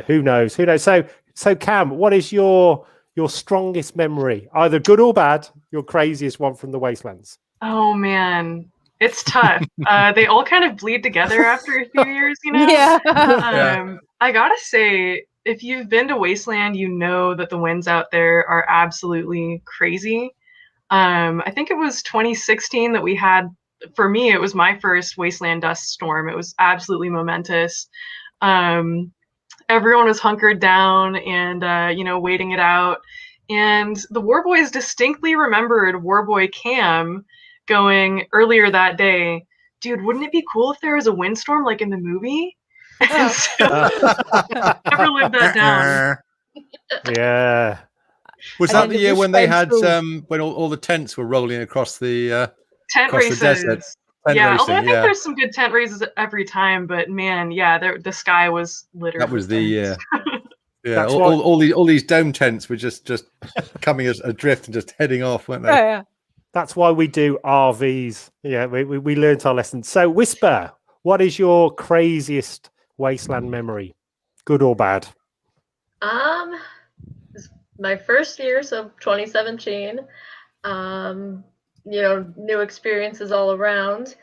Who knows? Who knows? So Cam, what is your strongest memory, either good or bad? Your craziest one from the wastelands? Oh man, it's tough. They all kind of bleed together after a few years, you know. Yeah. I gotta say, if you've been to Wasteland, you know that the winds out there are absolutely crazy. I think it was 2016 that we had. For me, it was my first Wasteland dust storm. It was absolutely momentous. Everyone was hunkered down and waiting it out. And the Warboys distinctly remembered Warboy Cam going earlier that day, dude, wouldn't it be cool if there was a windstorm like in the movie? And so, never lived that down. Yeah. Was And that then the the year when they had wishbone when all the tents were rolling across the Tent across the races. desert? Tent Yeah, racing, although I think yeah. there's some good tent races every time, but man, yeah, the sky was littered. That was with the year. tents. Yeah, That's all these dome tents were just coming as adrift and just heading off, weren't they? Yeah. That's why we do RVs. Yeah, we learned our lesson. So Whisper, what is your craziest wasteland memory, good or bad? It's my first year, so 2017. New experiences all around.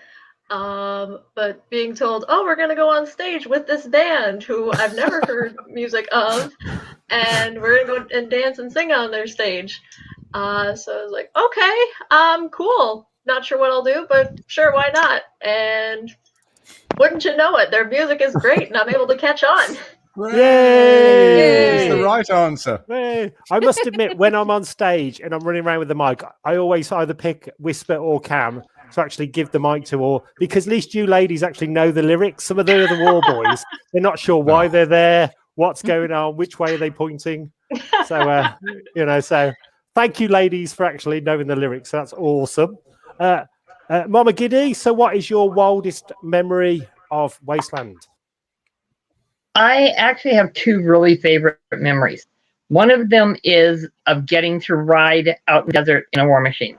But being told, oh, we're gonna go on stage with this band who I've never heard music of, and we're gonna go and dance and sing on their stage. So I was like, okay, cool. Not sure what I'll do, but sure, why not? And wouldn't you know it, their music is great, and I'm able to catch on. Yay! It's the right answer. Hey, I must admit, when I'm on stage and I'm running around with the mic, I always either pick Whisper or Cam to actually give the mic to, or because at least you ladies actually know the lyrics. Some of the other war boys, they're not sure why they're there, what's going on, which way are they pointing. So, so thank you, ladies, for actually knowing the lyrics. That's awesome. Mama Giddy, so what is your wildest memory of Wasteland? I actually have two really favorite memories. One of them is of getting to ride out in the desert in a war machine.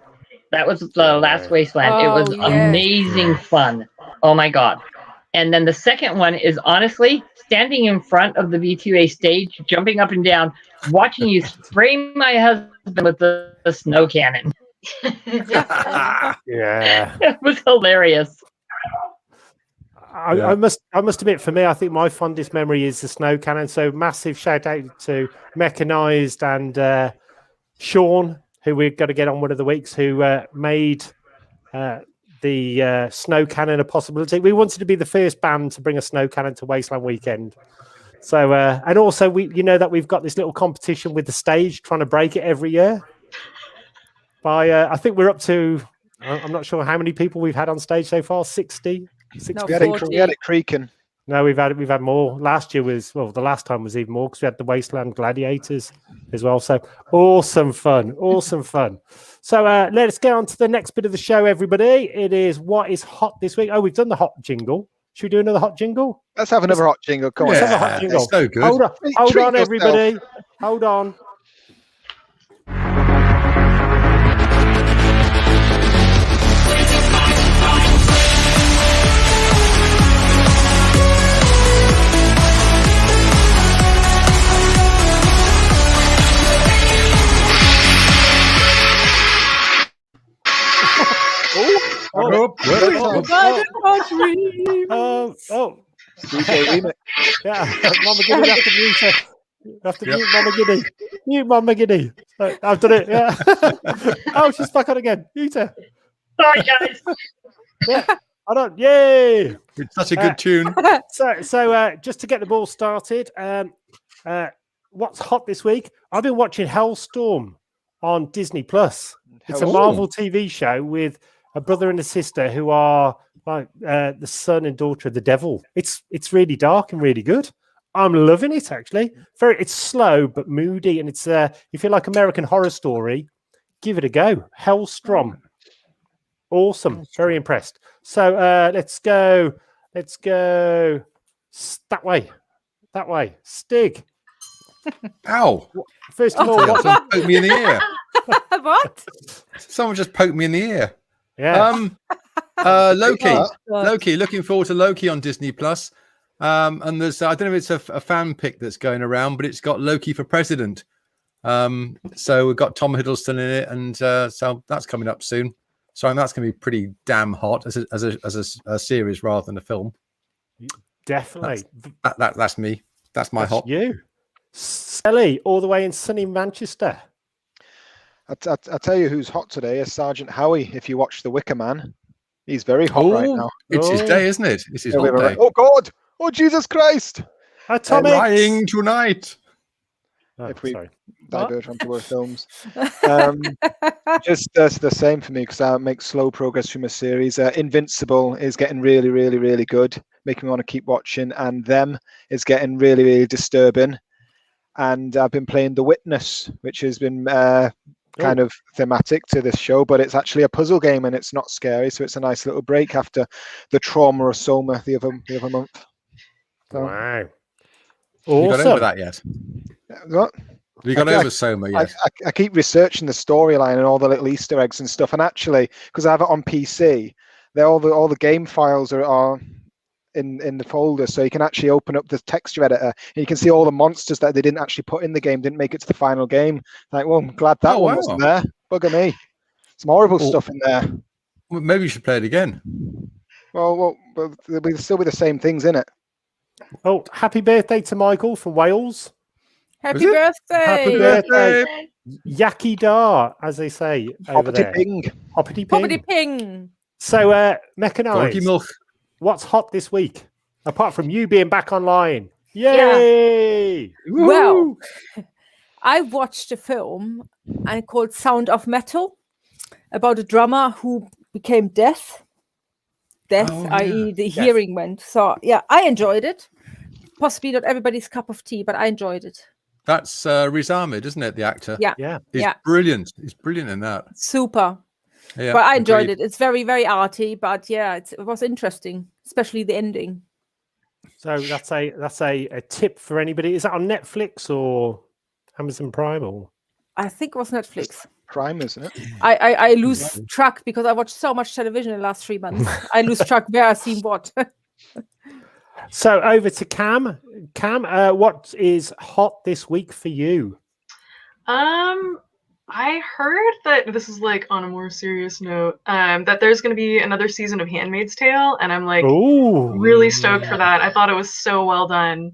That was the last Wasteland. It was amazing fun. Oh my God. And then the second one is honestly standing in front of the V2A stage, jumping up and down, watching you spray my husband with the snow cannon. Yeah. It was hilarious. I must admit, for me, I think my fondest memory is the snow cannon. So massive shout out to Mechanized and Sean, who we've got to get on one of the weeks, who made the snow cannon a possibility. We wanted to be the first band to bring a snow cannon to Wasteland Weekend. So and also that we've got this little competition with the stage, trying to break it every year. I think we're up to, I'm not sure how many people we've had on stage so far. 60. No, We had it creaking. No, we've had more. Last year the last time was even more because we had the Wasteland Gladiators as well. So awesome fun. So let's get on to the next bit of the show, everybody. It is what is hot this week. Oh, we've done the hot jingle. Should we do another hot jingle? Let's have another hot jingle. Come on. Let's have a hot jingle. So good. Hold on, Treat everybody. Hold on. DJ remix. Yeah, Mama Giddy, you have to mute her. You have to mute Mama Giddy. Mute Mama Giddy. I've done it. Yeah. Oh, she's back on again. Mute her. Sorry, guys. Yeah. I don't. Yay! It's such a good tune. So just to get the ball started, what's hot this week? I've been watching Hellstorm on Disney Plus. It's a Marvel TV show with a brother and a sister who are like the son and daughter of the devil. It's really dark and really good. I'm loving it actually. It's slow but moody, and it's if you like American Horror Story, give it a go. Hellstrom. Awesome. Very impressed. So let's go that way. Stig. Ow! First of all, what? Someone poked me in the ear. What? Someone just poked me in the ear. Yeah. Loki. Oh, Loki. Looking forward to Loki on Disney Plus. And there's I don't know if it's a fan pick that's going around, but it's got Loki for president. So we've got Tom Hiddleston in it, and so that's coming up soon. So that's going to be pretty damn hot as a series rather than a film. Definitely. That's me. That's my hot. You. Sally, all the way in sunny Manchester. I tell you who's hot today is Sergeant Howie. If you watch The Wicker Man, he's very hot right now. It's his day, isn't it? It's his hot day. Oh God! Oh Jesus Christ! Atomic. Flying tonight. Oh, if we sorry. diverge onto our films, just the same for me because I make slow progress through my series. Invincible is getting really, really, really good, making me want to keep watching, and Them is getting really, really disturbing. And I've been playing The Witness, which has been kind of thematic to this show, but it's actually a puzzle game and it's not scary, so it's a nice little break after the trauma of Soma the other month. So, Wow. You got Awesome. over that yet? what? Have you got over Soma yet? I keep researching the storyline and all the little Easter eggs and stuff, and actually, because I have it on PC, all the game files are in the folder, so you can actually open up the texture editor and you can see all the monsters that they didn't actually put in the game, didn't make it to the final game. Like, well, I'm glad that one wasn't there. Bugger me. Some horrible stuff in there. Well, maybe you should play it again. Well, there'll still be the same things in it. Oh, happy birthday to Michael from Wales. Happy birthday! Happy birthday. Yaki Dar, as they say over Hoppity there. ping. Hoppity ping. Hoppity ping. So, Mechanized, milk. what's hot this week? Apart from you being back online. Yay! Well, I watched a film called Sound of Metal about a drummer who became deaf, i.e. the hearing went. So, yeah, I enjoyed it. Possibly not everybody's cup of tea, but I enjoyed it. That's Riz Ahmed, isn't it? The actor. Yeah. He's brilliant. He's brilliant in that. Super. Yeah, but I enjoyed agreed. it. It's very, very arty, but yeah, it was interesting, especially the ending. So that's a tip for anybody. Is that on Netflix or Amazon Prime or? I think it was Netflix. Prime, isn't it? I lose track because I watched so much television in the last 3 months. I lose track where I've seen what. So over to Cam. Cam, what is hot this week for you? I heard that this is like on a more serious note, that there's going to be another season of Handmaid's Tale, and I'm like really stoked for that. I thought it was so well done.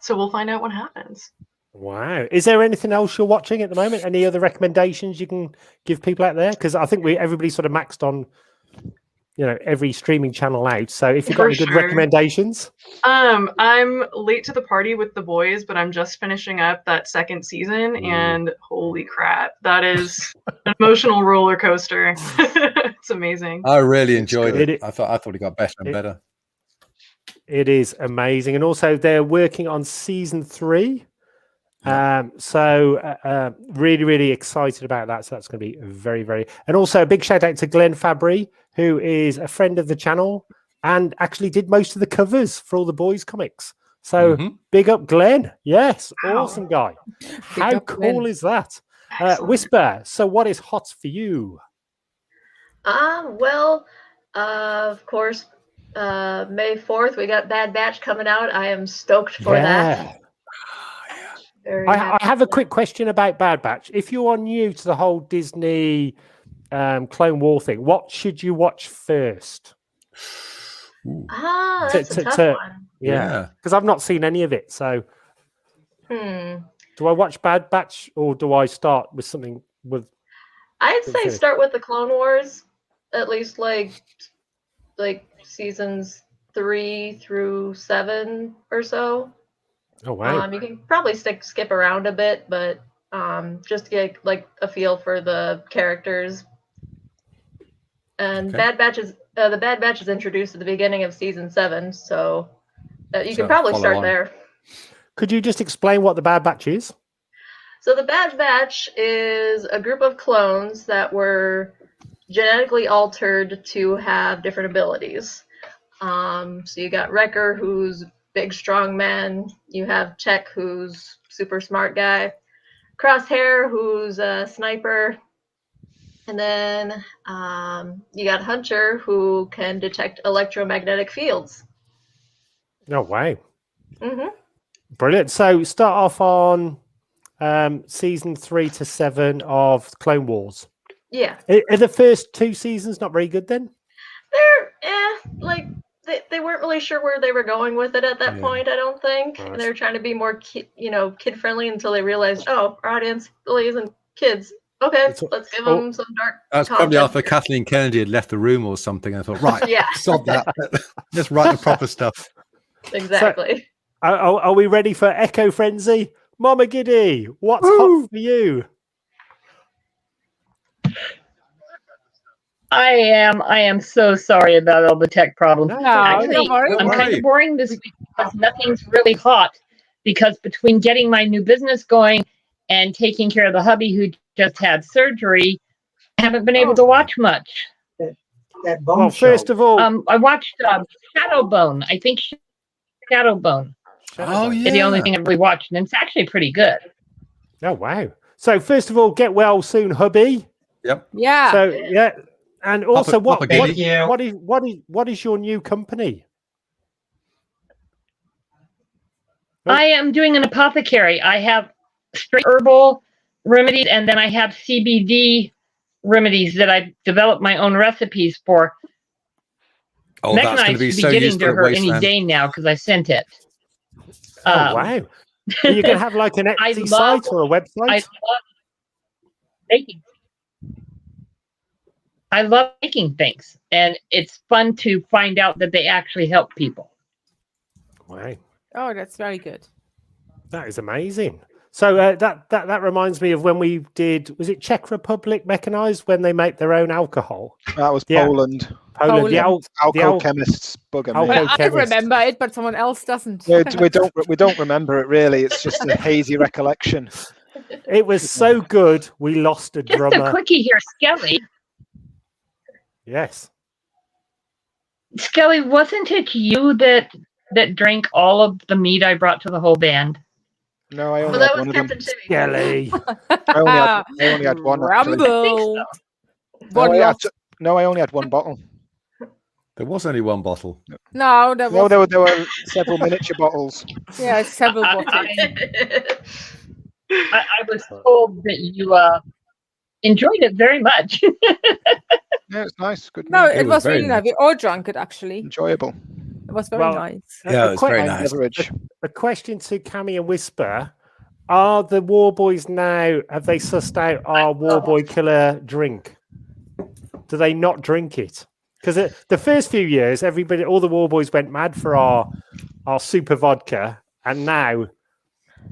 So we'll find out what happens. Wow. Is there anything else you're watching at the moment? Any other recommendations you can give people out there? Because I think everybody sort of maxed on, every streaming channel out. So if you've got any good recommendations. I'm late to the party with the boys, but I'm just finishing up that second season, and holy crap, that is an emotional roller coaster. It's amazing. I really enjoyed it. I thought it got better and better. It is amazing. And also they're working on season 3. So really, really excited about that. So that's going to be very, very, and also a big shout out to Glenn Fabry, who is a friend of the channel and actually did most of the covers for all the boys comics. So big up Glenn. Yes. Awesome guy. How cool is that? Whisper. So what is hot for you? Well, of course, May 4th, we got Bad Batch coming out. I am stoked for that. I have a quick question about Bad Batch. If you are new to the whole Disney Clone War thing, what should you watch first? That's a tough one. Yeah, because I've not seen any of it. So, do I watch Bad Batch or do I start with something with? I'd say start with the Clone Wars, at least like seasons 3 through 7 or so. Oh wow! You can probably skip around a bit, but just to get like a feel for the characters. And the Bad Batch is introduced at the beginning of season 7, so you can probably start there. Could you just explain what the Bad Batch is? So the Bad Batch is a group of clones that were genetically altered to have different abilities. So you got Wrecker, who's big, strong man. You have Tech, who's super smart guy. Crosshair, who's a sniper. And then you got Hunter, who can detect electromagnetic fields. Oh, wow. Mm-hmm. Brilliant. So start off on season 3 to 7 of Clone Wars. Yeah. Are the first 2 seasons not very good then? They're like they weren't really sure where they were going with it at that point. I don't think, Right. and they were trying to be more kid friendly until they realized, oh, our audience really isn't kids. Okay, let's give them some dark. That's probably content after here. Kathleen Kennedy had left the room or something. I thought, right, Yeah. sod that. Let's write the proper stuff. Exactly. Are we ready for Echo Frenzy? Mama Giddy, what's hot for you? I am so sorry about all the tech problems. No, Actually, don't worry. I'm Don't kind worry. of boring this week because nothing's really hot. Because between getting my new business going and taking care of the hubby who just had surgery, I haven't been able to watch much. Well, first of all, I watched Shadowbone. I think Shadowbone Oh, is the only thing I've really watched, and it's actually pretty good. oh wow. So first of all, get well soon, hubby. Yep. Yeah. So yeah, and also Papa Giddy. what is your new company? I am doing an apothecary. I have straight herbal remedies, and then I have CBD remedies that I've developed my own recipes for. Oh, Mechanized that's going to be should so getting useful to at her any Wasteland. day now because I sent it. Oh wow. Are you going to have like an I Etsy love- site or a website? I love baking. I love making things, and it's fun to find out that they actually help people. Wow. Oh, that's very good. That is amazing. So that reminds me of when we did, was it Czech Republic Mechanized, when they make their own alcohol? That was Yeah. Poland. Poland. The Alcochemists bugger me. Alco- I chemist. remember it, but someone else doesn't. We don't remember it really. It's just a hazy recollection. It was so good, we lost a Just a drummer. quickie here, Skelly. Yes. Skelly, wasn't it you that drank all of the mead I brought to the whole band? No, I Well, only that had was one of them. Captain Timmy. Kelly. I only had one. Actually. Rumble. No, I only had one bottle. There was only one bottle. No, there No, was there were several miniature bottles. several bottles. I was told that you enjoyed it very much. Yeah, it's nice. Good. No, mead. it was very really nice. We all drank it actually. Enjoyable. It was very Well, nice. Yeah, it was very que- nice. Beverage. A question to Cammy and Whisper. Are the War Boys now, have they sussed out our War Boy Killer drink? Do they not drink it? Because the first few years, everybody, all the War Boys went mad for our super vodka, and now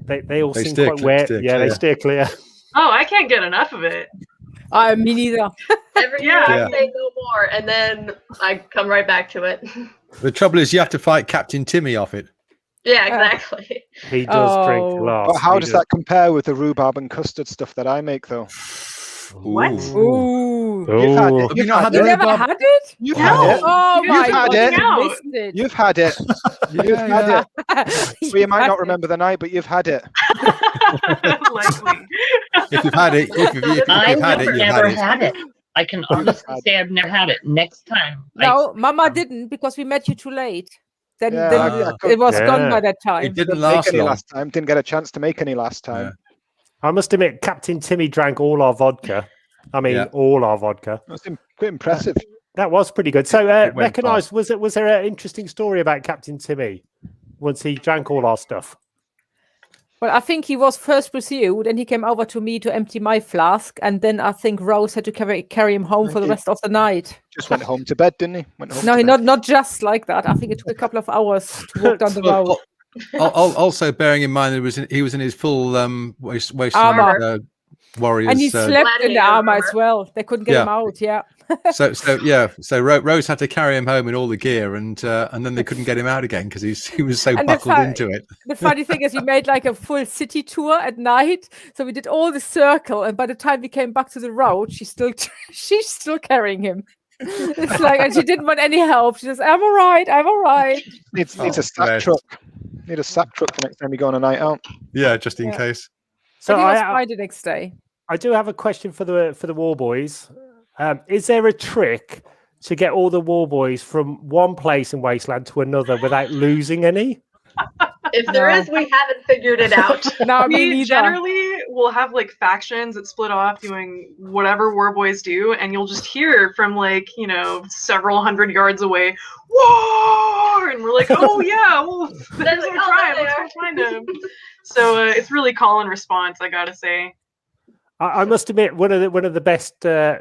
they all They seem steer quite clear- weird. steer Yeah, they clear. steer clear. Oh, I can't get enough of it. Me neither. Every year Yeah. I say no more, and then I come right back to it. The trouble is, you have to fight Captain Timmy off it. Yeah, exactly. He does drink a Oh. lot. But how He does that compare with the rhubarb and custard stuff that I make, though? What? Ooh. You've had Ooh. it. Have you not had You the never rhubarb? had it? You've No. had it. Oh You've my had god, it. you missed it. You've had it. You've had it. So you might not remember the night, but you've had it. Likely. If you've had it, if you've I've had it, you've never had it. had it. I can honestly say I've never had it. Next time. No, Mama didn't because we met you too late. Then, Yeah, then I it was gone Yeah. by that It time. didn't Didn't make last any long. last time. Didn't get a chance to make any last time. I must admit, Captain Timmy drank all our vodka. I mean, Yeah. all our vodka. That's quite impressive. That was pretty good. So, It went Mechanized, was there an interesting story about Captain Timmy once he drank all our stuff? Well, I think he was first with you, then he came over to me to empty my flask, and then I think Rose had to carry him home for the rest of the night. Just went home to bed, didn't he? Went home No, to he bed. not just like that. I think it took a couple of hours to walk down the road. Also, bearing in mind he was in his full waist Armor. warriors. And he slept in the Gladiator armor armor. as well. They couldn't get Yeah. him out. Yeah. So Rose had to carry him home in all the gear, and then they couldn't get him out again because he was so And the buckled fa- into it. The funny thing is, we made like a full city tour at night. So we did all the circle, and by the time we came back to the road, she's still carrying him. It's like, and she didn't want any help. She says, "I'm all right. I'm all right." Needs Oh, a stack bless. truck. Need a sack truck for next time you go on a night out. Yeah, just in Yeah. case. So But he was I, fine the next day. I do have a question for the War Boys. Is there a trick to get all the War Boys from one place in Wasteland to another without losing any? If there No. is, we haven't figured it out. No, me We neither. generally will have like factions that split off doing whatever war boys do, and you'll just hear from like, you know, several hundred yards away, war! And we're like, oh yeah, well, there's like, our oh, tribe, there they let's go find them. So it's really call and response, I gotta say. I must admit, one of the best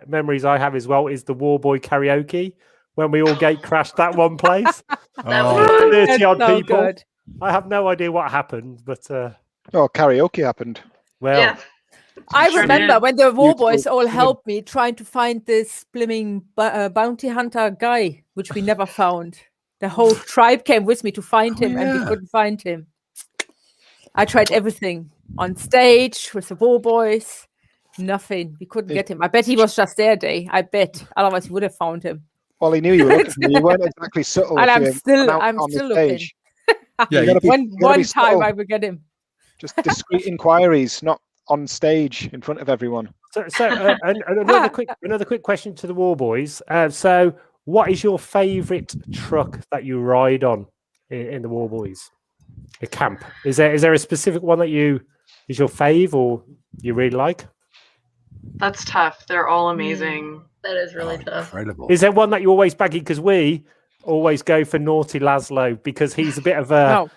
memories I have as well is the War Boy karaoke when we all gate crashed that one place. That Oh, was fun. 30 That's odd so people. good. I have no idea what happened, but Oh, karaoke happened. well, Yeah. I Sure remember did. when the War Beautiful. Boys all helped me trying to find this blimming bounty hunter guy, which we never found. The whole tribe came with me to find Oh, him, and we yeah. couldn't find him. I tried everything on stage with the War Boys. Nothing. We couldn't get him. I bet he was just there, Day. I bet. Otherwise, we would have found him. Well, he knew you were looking for you. You weren't exactly subtle. And if I'm you still- went out I'm on the still looking. stage. Yeah, You gotta be- One you gotta be time subtle. I will get him. Just discreet inquiries, not on stage in front of everyone. and another quick question to the War Boys. So, what is your favourite truck that you ride on in the War Boys? A camp. Is there a specific one that is your fave or you really like? That's tough. They're all amazing. That is really Oh, tough. incredible. Is there one that you always baggy? Because we always go for Naughty Laszlo because he's a bit of a No,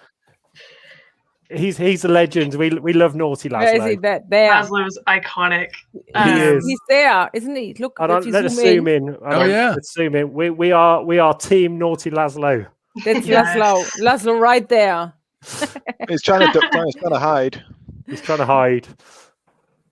he's a legend. We love Naughty where is he? Laszlo. There. Maslow's iconic. He is. He's there, isn't he? Look, Hold if on, you let us zoom zoom in, in. Oh, yeah. Let's zoom in. We are Team Naughty Laszlo. that's Yes. Laszlo. Laszlo right there. He's trying to duck down, he's trying to hide. He's trying to hide.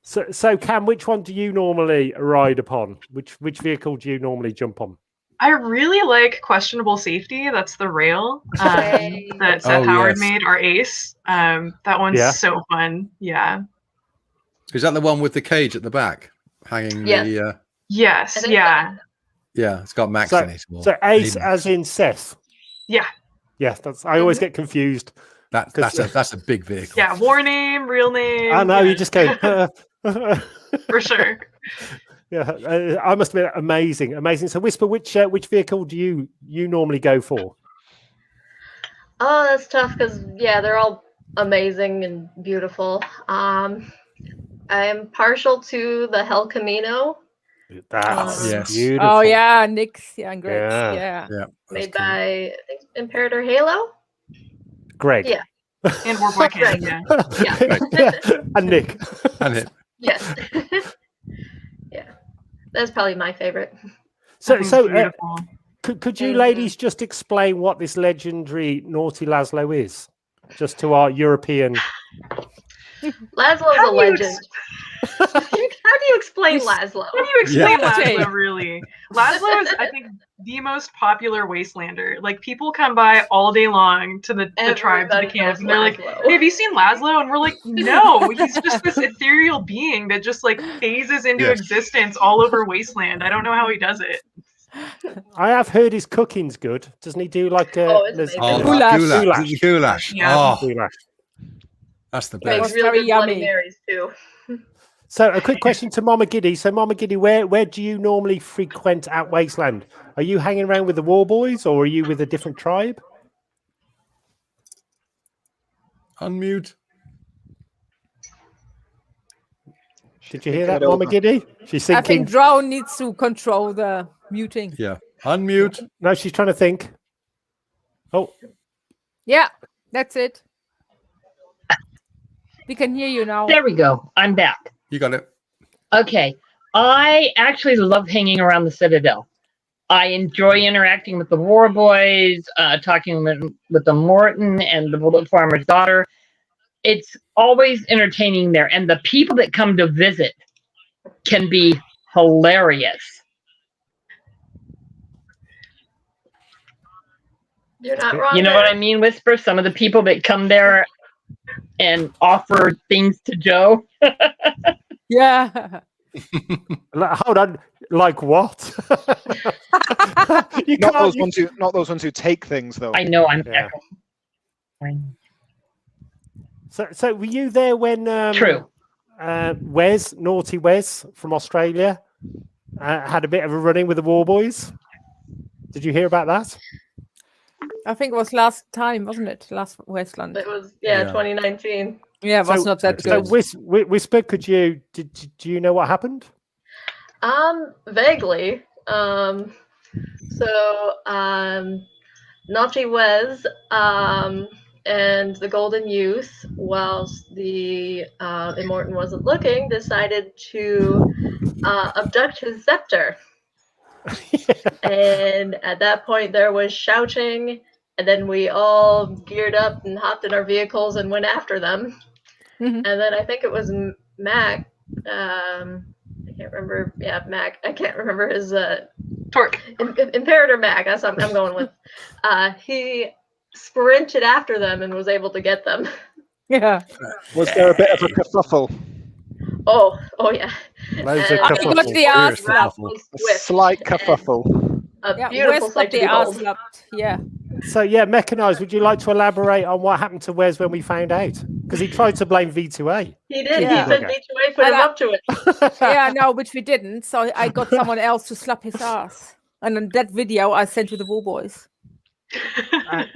So Cam, which one do you normally ride upon? Which vehicle do you normally jump on? I really like Questionable Safety. That's the rail Yay. that Seth Oh, Howard yes. made, our ace. That one's Yeah. so fun. Yeah. Is that the one with the cage at the back hanging? Yes. The, Yes. I think Yeah. yeah, it's got Max So, in it. or so Ace Aiden. as in Seth. Yeah. Yeah, I always get confused. That's a big vehicle. Yeah. War name, real name. I know yeah, you just go. for sure. Yeah, I must admit, amazing. So, Whisper, which vehicle do you normally go for? Oh, that's tough because they're all amazing and beautiful. I'm partial to the Hell Camino, That's Yes. beautiful. Oh yeah, Nick's and Greg's. Yeah. Yeah. Yeah, made that's cool. by I think Imperator Halo. Greg. Yeah. And War Boy King. Yeah. Yeah, and Nick. And it. Yes. Yeah, that's probably my favorite. So, That so thing's beautiful. could you Thank you. ladies just explain what this legendary Naughty Laszlo is, just to our European? Laszlo's How a do you legend. How do you explain Laszlo? How do you explain Yeah. Laszlo, really? Laszlo is, I think, the most popular Wastelander. Like, people come by all day long to the tribe, to the Everybody camp, knows and they're like, Laszlo. hey, have you seen Laszlo? And we're like, no, he's just this ethereal being that just, like, phases into Yes. existence all over Wasteland. I don't know how he does it. I have heard his cooking's good. Doesn't he do like Oh, it's there's- amazing. Oh, Goulash. goulash. Goulash. Is it goulash? Yeah. Oh, goulash? that's the He makes best. was really very good Bloody yummy. Marys too. So, a quick question to Mama Giddy. So, Mama Giddy, where do you normally frequent at Wasteland? Are you hanging around with the War Boys, or are you with a different tribe? Unmute. Did you hear Thinking that, it Mama over. Giddy? She's I thinking. think Drone needs to control the muting. Yeah. Unmute. No, she's trying to think. Oh, Yeah, that's it. We can hear you now. There we go. I'm back. You got it. Okay. I actually love hanging around the Citadel. I enjoy interacting with the War Boys, talking with the Morton and the Bullet Farmer's daughter. It's always entertaining there. And the people that come to visit can be hilarious. You're not wrong. You know there. what I mean, Whisper? Some of the people that come there and offer things to Joe. Yeah. hold on. Like what? You Not can't. those ones who take things though. I know I'm Yeah. echoing. So were you there when True. Naughty Wes from Australia, had a bit of a run-in with the War Boys? Did you hear about that? I think it was last time, wasn't it? Last Westland. It was Yeah. 2019. Yeah, it was not that So good. Whisper, do you know what happened? Vaguely. Naughty Wes and the Golden Youth, whilst the Immortan wasn't looking, decided to abduct his scepter. And at that point, there was shouting, and then we all geared up and hopped in our vehicles and went after them. Mhm. And then I think it was Mac. I can't remember. Yeah, Mac. I can't remember his Torque. Imperator Mac. That's what I'm going with. He sprinted after them and was able to get them. Yeah. Was there a bit of a kerfuffle? Oh yeah. Loads of And- I think it was kerfuffle. the ass Serious slap. kerfuffle. was A swift slight and kerfuffle. A Yeah, beautiful Wes sight got to the ass behold. slapped. Yeah. So yeah, Mechanized, would you like to elaborate on what happened to Wes when we found out? Because he tried to blame V2A. He did. Yeah. He said V2A put And him I- up to it. Yeah, no, which we didn't. So I got someone else to slap his ass. And then that video I sent to the War Boys.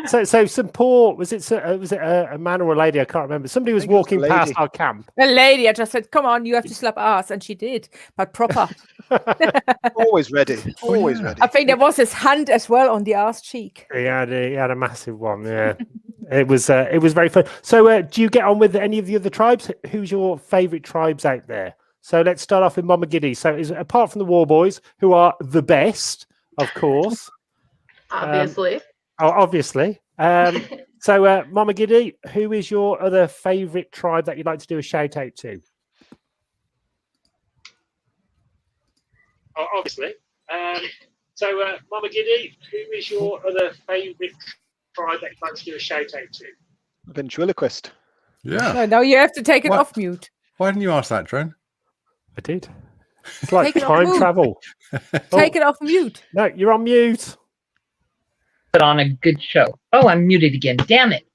So some poor was it a man or a lady? I can't remember. Somebody was think it was walking a past lady. our camp. A lady, I just said, "Come on, you have to slap ass," and she did, but proper. Always ready. Always yeah. ready. I think there was his hand as well on the ass cheek. He had a massive one. Yeah, it was very fun. So do you get on with any of the other tribes? Who's your favourite tribes out there? So let's start off with Mama Giddy. So apart from the War Boys, who are the best, of course. Obviously. Obviously. So Mama Giddy, who is your other favourite tribe that you'd like to do a shout out to? Obviously. So Mama Giddy, who is your other favourite tribe that you'd like to do a shout out to? Ventriloquist. Yeah. No, now you have to take it What? off mute. Why didn't you ask that, Drone? I did. It's like Take it off time mute. travel. Take it off mute. No, you're on mute. Put on a good show. Oh, I'm muted again. Damn it.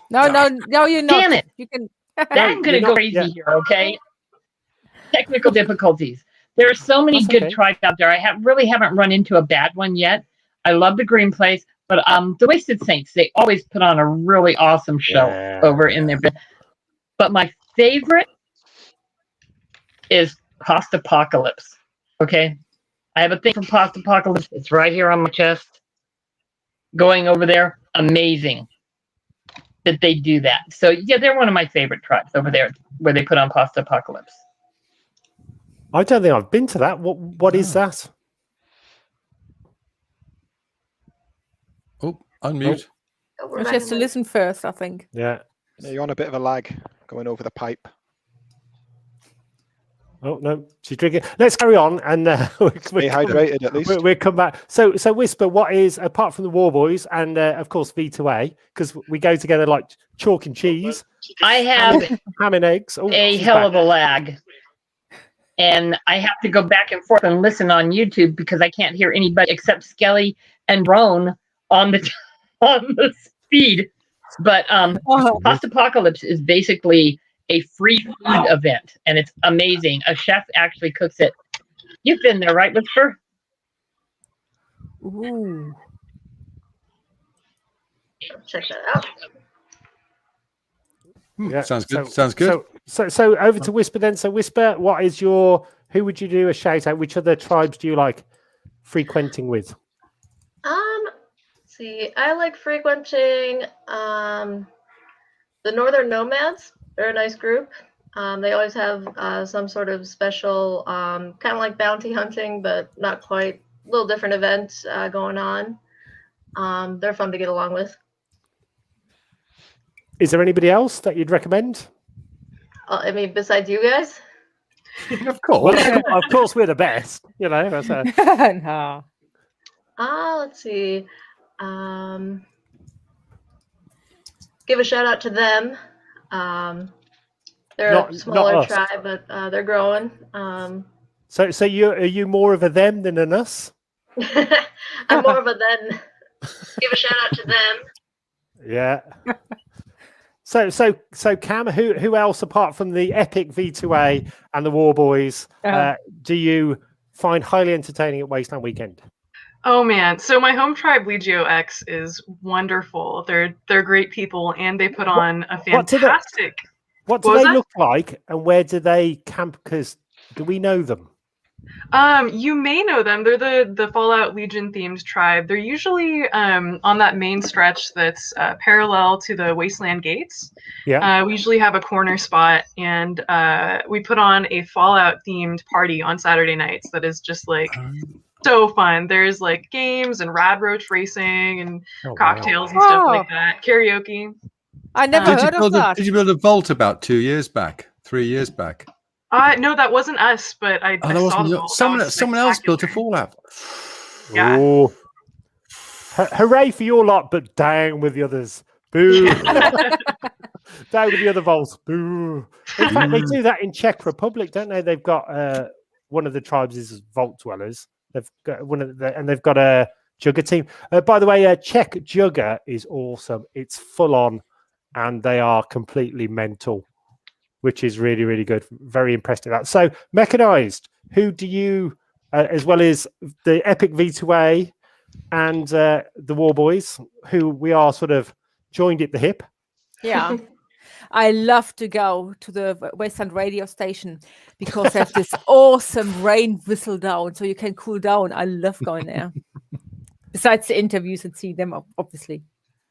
No, you're not. Damn it. You can. I'm going to you're go not- crazy yeah. here, okay? Technical difficulties. There are so many That's good okay. tribes out there. I really haven't run into a bad one yet. I love the Green Place, but the Wasted Saints, they always put on a really awesome show Yeah. over in there. But my favorite is Post-Apocalypse, okay? I have a thing for Post-Apocalypse. It's right here on my chest. Going over there, amazing that they do that. So, yeah, they're one of my favorite tribes over there where they put on Post-Apocalypse. I don't think I've been to that. What is that? Oh, unmute. Oh, we're She back has in to the- listen first, I think. Yeah. Yeah, you're on a bit of a lag going over the pipe. Oh no, she's drinking. Let's carry on, and Stay hydrated at least. we'll come back. So Whisper, what is apart from the War Boys and of course V2A, because we go together like chalk and cheese, I have ham and eggs. Oh, a she's hell back. of a lag. And I have to go back and forth and listen on YouTube because I can't hear anybody except Skelly and Roan on the on the speed. But Post-Apocalypse is basically a free food event, and it's amazing. A chef actually cooks it. You've been there, right, Whisper? Ooh. Check that out. Yeah, Sounds good. so- Sounds good. So over to Whisper then. So Whisper, what is who would you do a shout out? Which other tribes do you like frequenting with? See, I like frequenting the Northern Nomads. They're a nice group. They always have some sort of special, kind of like bounty hunting, but not quite. A little different event going on. They're fun to get along with. Is there anybody else that you'd recommend? I mean, besides you guys. Of course. Well, of course, we're the best. You know. That's No. Let's see. Give a shout out to them. They're Not a smaller us. tribe, but they're growing. So are you more of a them than an us? I'm more of a then. Give a shout out to them. Yeah. So Cam, who else apart from the epic V2A and the War Boys do you find highly entertaining at Wasteland Weekend? Oh man, so my home tribe Legio X is wonderful. They're great people, and they put on a fantastic. What do they look like, and where do they camp? Because do we know them? You may know them. They're the Fallout Legion themed tribe. They're usually on that main stretch that's parallel to the Wasteland gates. Yeah. We usually have a corner spot, and we put on a Fallout themed party on Saturday nights. That is just like so fun. There's like games and rad roach racing and cocktails and stuff like that. Karaoke. I never heard of that. Did you build a vault about 3 years back? No, that wasn't us, but I saw the vault. Someone else built a Fallout. Yeah. Oh. Hooray for your lot, but down with the others. Boo. Down with the other vaults. Boo. In fact, they do that in Czech Republic, don't they? They've got one of the tribes is vault dwellers. They've got and they've got a Jugger team. By the way, Czech Jugger is awesome. It's full on, and they are completely mental, which is really, really good. Very impressed with that. So, Mechanized, who do you, as well as the Epic V2A and the War Boys, who we are sort of joined at the hip? Yeah. I love to go to the Wasteland radio station because they have this awesome rain whistle down, so you can cool down. I love going there. Besides the interviews and see them, obviously.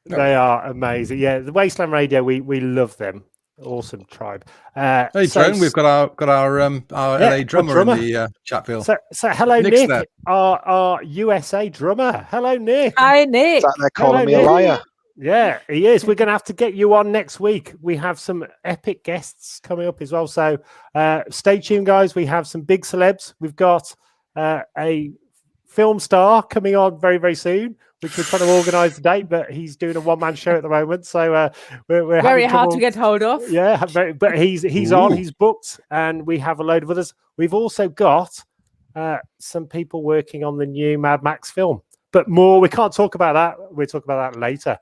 They are amazing. Yeah, the Wasteland Radio, we love them. Awesome tribe. Hey, Drone, we've got our LA drummer in the chat field. So hello, Nick's Nick, our USA drummer. Hello, Nick. Hi, Nick. They're calling me a liar. Yeah, he is. We're going to have to get you on next week. We have some epic guests coming up as well. So stay tuned, guys. We have some big celebs. We've got a film star coming on very, very soon, which we're trying to organise the date, but he's doing a one-man show at the moment. So we're very hard to get hold of. Yeah, but he's on, he's booked, and we have a load of others. We've also got some people working on the new Mad Max film. But more, we can't talk about that. We'll talk about that later.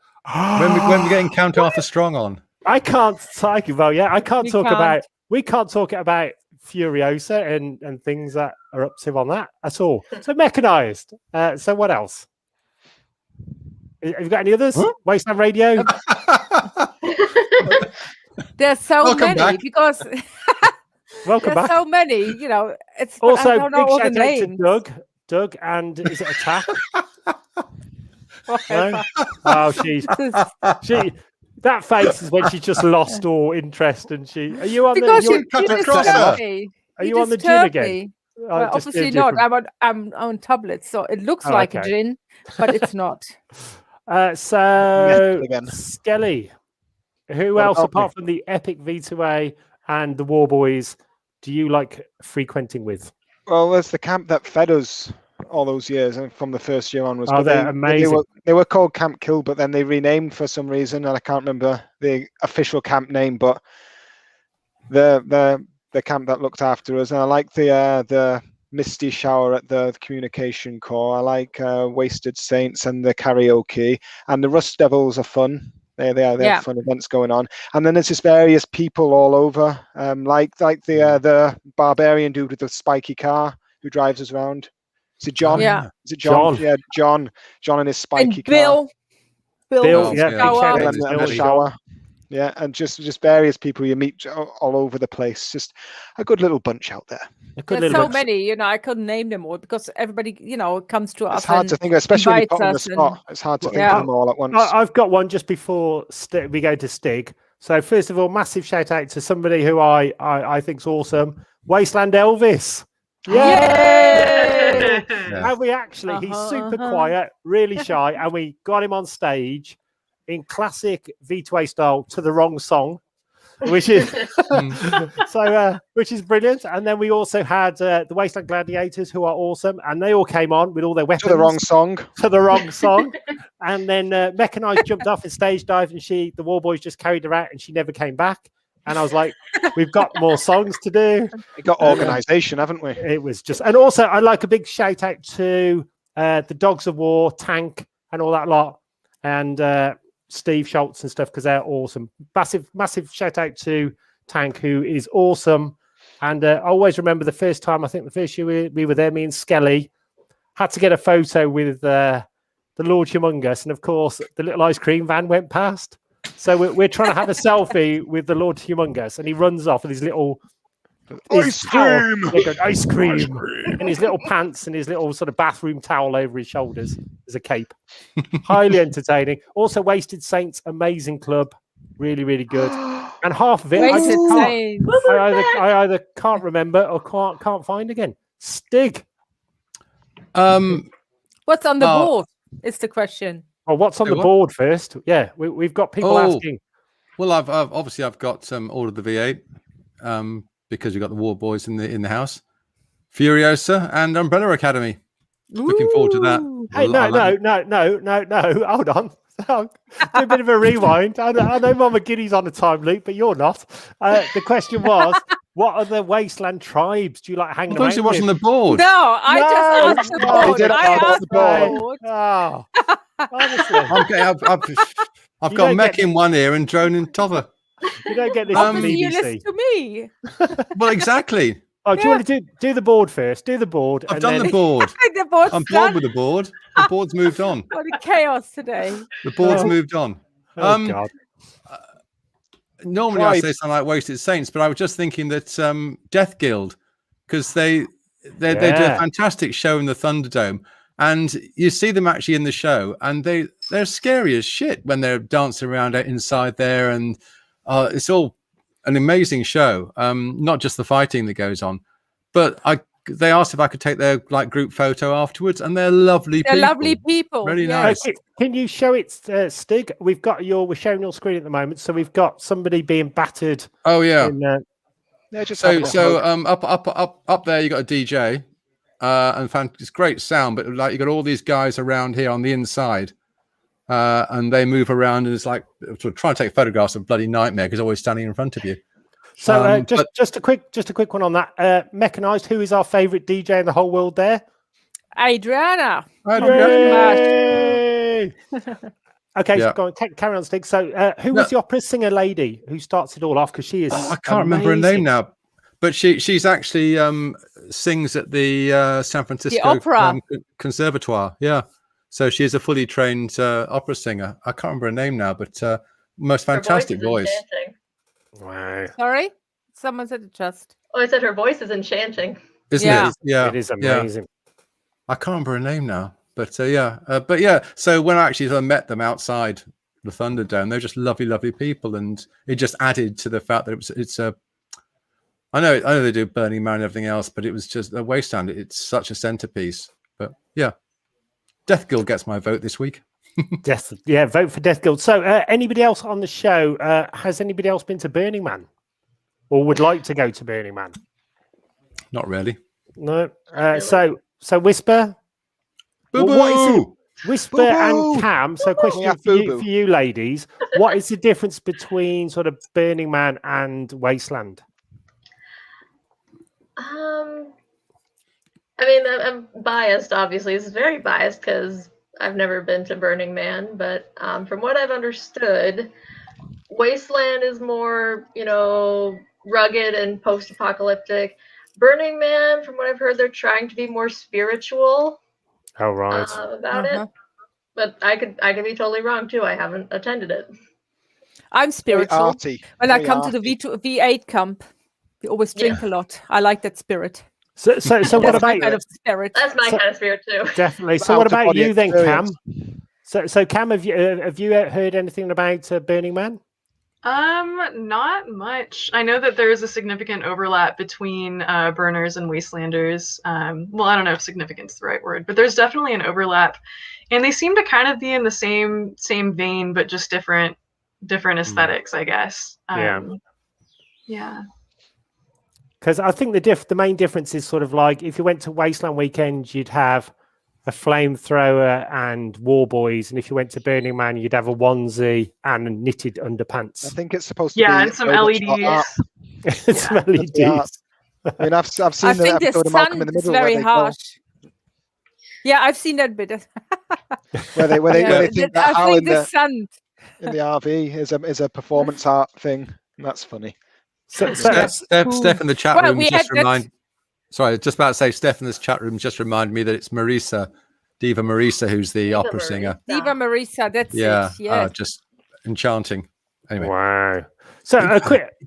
when we're getting Count Arthur Strong on. I can't talk about. Yeah, I can't talk about. We can't talk about Furiosa and things that are up to on that at all. So Mechanized. So what else? Have you got any others? Huh? Wasteland Radio. There's so Welcome many back. because Welcome there's back. so many. You know, it's Also I don't know big all the shout out to names. Doug, and is it Attack? Whatever. No? Oh, she that face is when she just lost all interest, and she. Are you on Because the? you cut disturbed across me. Are you on the gin disturbed again? me. Oh, Well, just obviously doing not. different- I'm on tablets, so it looks Oh, like okay. a gin, but it's not. So Again. Skelly, who What else about apart me? from the Epic V2A and the War Boys do you like frequenting with? Well, there's the camp that fed us all those years, and from the first year onwards. Oh, but they're amazing. They were called Camp Kill, but then they renamed for some reason, and I can't remember the official camp name. But the camp that looked after us, and I like the Misty Shower at the communication core. I like Wasted Saints and the karaoke, and the Rust Devils are fun. They have fun events going on, and then there's just various people all over, like the barbarian dude with the spiky car who drives us around. Is it John? Yeah. Is it John? John. Yeah, John and his spiky And Bill. Bill, the yeah, big shower. shout car, out and to the Bill. shower. Yeah, and just various people you meet all over the place. Just a good little bunch out there. A good There's little so bit. many, I couldn't name them all because everybody, comes to us. It's hard and to think, especially when you invites put on the us and- spot. It's hard to think Yeah. of them all at once. I've got one just before we go to Stig. So first of all, massive shout out to somebody who I think's awesome, Wasteland Elvis. Yay! Yeah. And we actually, he's super quiet, really shy, and we got him on stage in classic V2A style to the wrong song, which is which is brilliant. And then we also had the Wasteland Gladiators, who are awesome, and they all came on with all their weapons To the wrong song. to the wrong song. And then Mechanized jumped off and stage dived, and the War Boys just carried her out, and she never came back. And I was like, we've got more songs to do. We got organisation, haven't we? It was just, and also I like a big shout out to the Dogs of War, Tank, and all that lot. And Steve Schultz and stuff because they're awesome. Massive shout out to Tank, who is awesome. And I always remember the first time, I think the first year we were there, me and Skelly had to get a photo with the Lord Humongous. And of course, the little ice cream van went past. So we're trying to have a selfie with the Lord Humongous, and he runs off with his little Ice cream! Ice cream! And his little pants and his little sort of bathroom towel over his shoulders as a cape. Highly entertaining. Also, Wasted Saints, amazing club. Really, really good. And half of it, I either can't remember or can't find again. Stig. What's on the board? Is the question. Oh, what's on the board first? Yeah, we've got people asking. Well, I've obviously got all of the V8 because we've got the War Boys in the house, Furiosa and Umbrella Academy. Looking forward to that. Hey, no. Hold on. Do a bit of a rewind. I know Mama Giddy's on a time loop, but you're not. The question was, what are the Wasteland tribes do you like hanging around with? I thought she wasn't the board. No, I just asked the board. I asked the board. Oh, honestly. I've got mech in one ear and drone in t'other. You don't get this from BBC. You listen to me. Well, exactly. Oh, do you want to do the board first? Do the board. I've done the board. The board's I'm bored with the board. The board's moved on. What a chaos today. The board's moved on. Oh, God. Normally I say something like Wasted Saints, but I was just thinking that Death Guild, because they do a fantastic show in the Thunderdome, and you see them actually in the show, and they're scary as shit when they're dancing around inside there, and it's all an amazing show. Not just the fighting that goes on, but they asked if I could take their group photo afterwards, and they're lovely people. They're lovely people. Really nice. Can you show it, Stig? We're showing your screen at the moment, so we've got somebody being battered. Oh yeah. So up there you got a DJ, and it's great sound, but you got all these guys around here on the inside, and they move around, and it's like trying to take photographs of a bloody nightmare because they're always standing in front of you. So just a quick one on that. Mechanized, who is our favorite DJ in the whole world there? Adriana. Okay, so go on, carry on, Stig. So who was the opera singer lady who starts it all off? Because she is I can't remember her name now, but she's actually sings at the San Francisco Opera Conservatoire. Yeah, so she is a fully trained opera singer. I can't remember her name now, but most fantastic voice. Wow. Sorry? Someone said it just. Oh, I said her voice is enchanting. Isn't it? Yeah. It is amazing. I can't remember her name now, but so when I actually met them outside the Thunderdome, they're just lovely, lovely people, and it just added to the fact that it's a. I know they do Burning Man and everything else, but it was just a Wasteland. It's such a centerpiece. But yeah, Death Guild gets my vote this week. Vote for Death Guild. So anybody else on the show, has anybody else been to Burning Man or would like to go to Burning Man? Not really. No. So Whisper. Whisper and Cam. So question for you ladies. What is the difference between sort of Burning Man and Wasteland? I mean, I'm biased, obviously. This is very biased because I've never been to Burning Man, but from what I've understood, Wasteland is more, rugged and post-apocalyptic. Burning Man, from what I've heard, they're trying to be more spiritual. Oh, right. About it. But I could be totally wrong too. I haven't attended it. I'm spiritual. When I come to the V8 camp, we always drink a lot. I like that spirit. So what about kind of spirit? That's my kind of spirit too. Definitely. So what about you then, Cam? So Cam, have you heard anything about Burning Man? Not much. I know that there is a significant overlap between burners and wastelanders. Well, I don't know if significant is the right word, but there's definitely an overlap, and they seem to kind of be in the same vein, but just different aesthetics, I guess. Yeah. Because I think the main difference is sort of like if you went to Wasteland Weekend, you'd have a flamethrower and war boys, and if you went to Burning Man, you'd have a onesie and knitted underpants. I think it's supposed to be and some LEDs. Some LEDs. I mean, I've seen I think the sun is very harsh. Yeah, I've seen that bit. where they think that I think the sun. in the RV is a performance art thing. And that's funny. So, Steph in the chat Well, room we just had that- remind. Sorry, just about to say, Steph in this chat room just reminded me that it's Marisa, Diva Marisa, who's the Diva opera singer. Diva Marisa, that's Yeah, it. Yes. just enchanting. Anyway, wow. So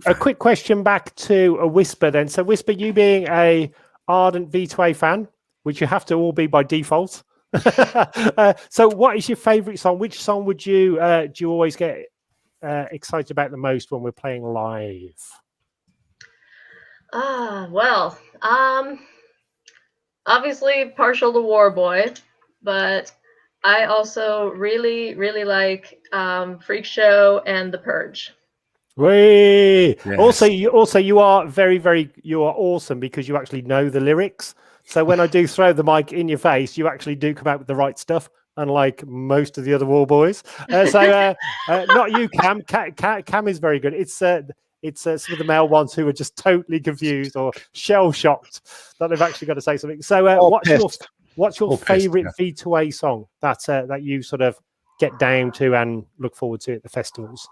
a quick question back to a Whisper then. So Whisper, you being a ardent V2A fan, which you have to all be by default. So what is your favorite song? Which song would you do you always get excited about the most when we're playing live? Well, obviously partial to War Boy, but I also really, really like Freak Show and The Purge. Whee! Yes. Also you are you are awesome because you actually know the lyrics. So when I do throw the mic in your face, you actually do come out with the right stuff, unlike most of the other War Boys. Not you, Cam. Cam is very good. It's some of the male ones who are just totally confused or shell shocked that they've actually got to say something. So what's your Or pissed, favorite V2A song that you sort of get down to and look forward to at the festivals?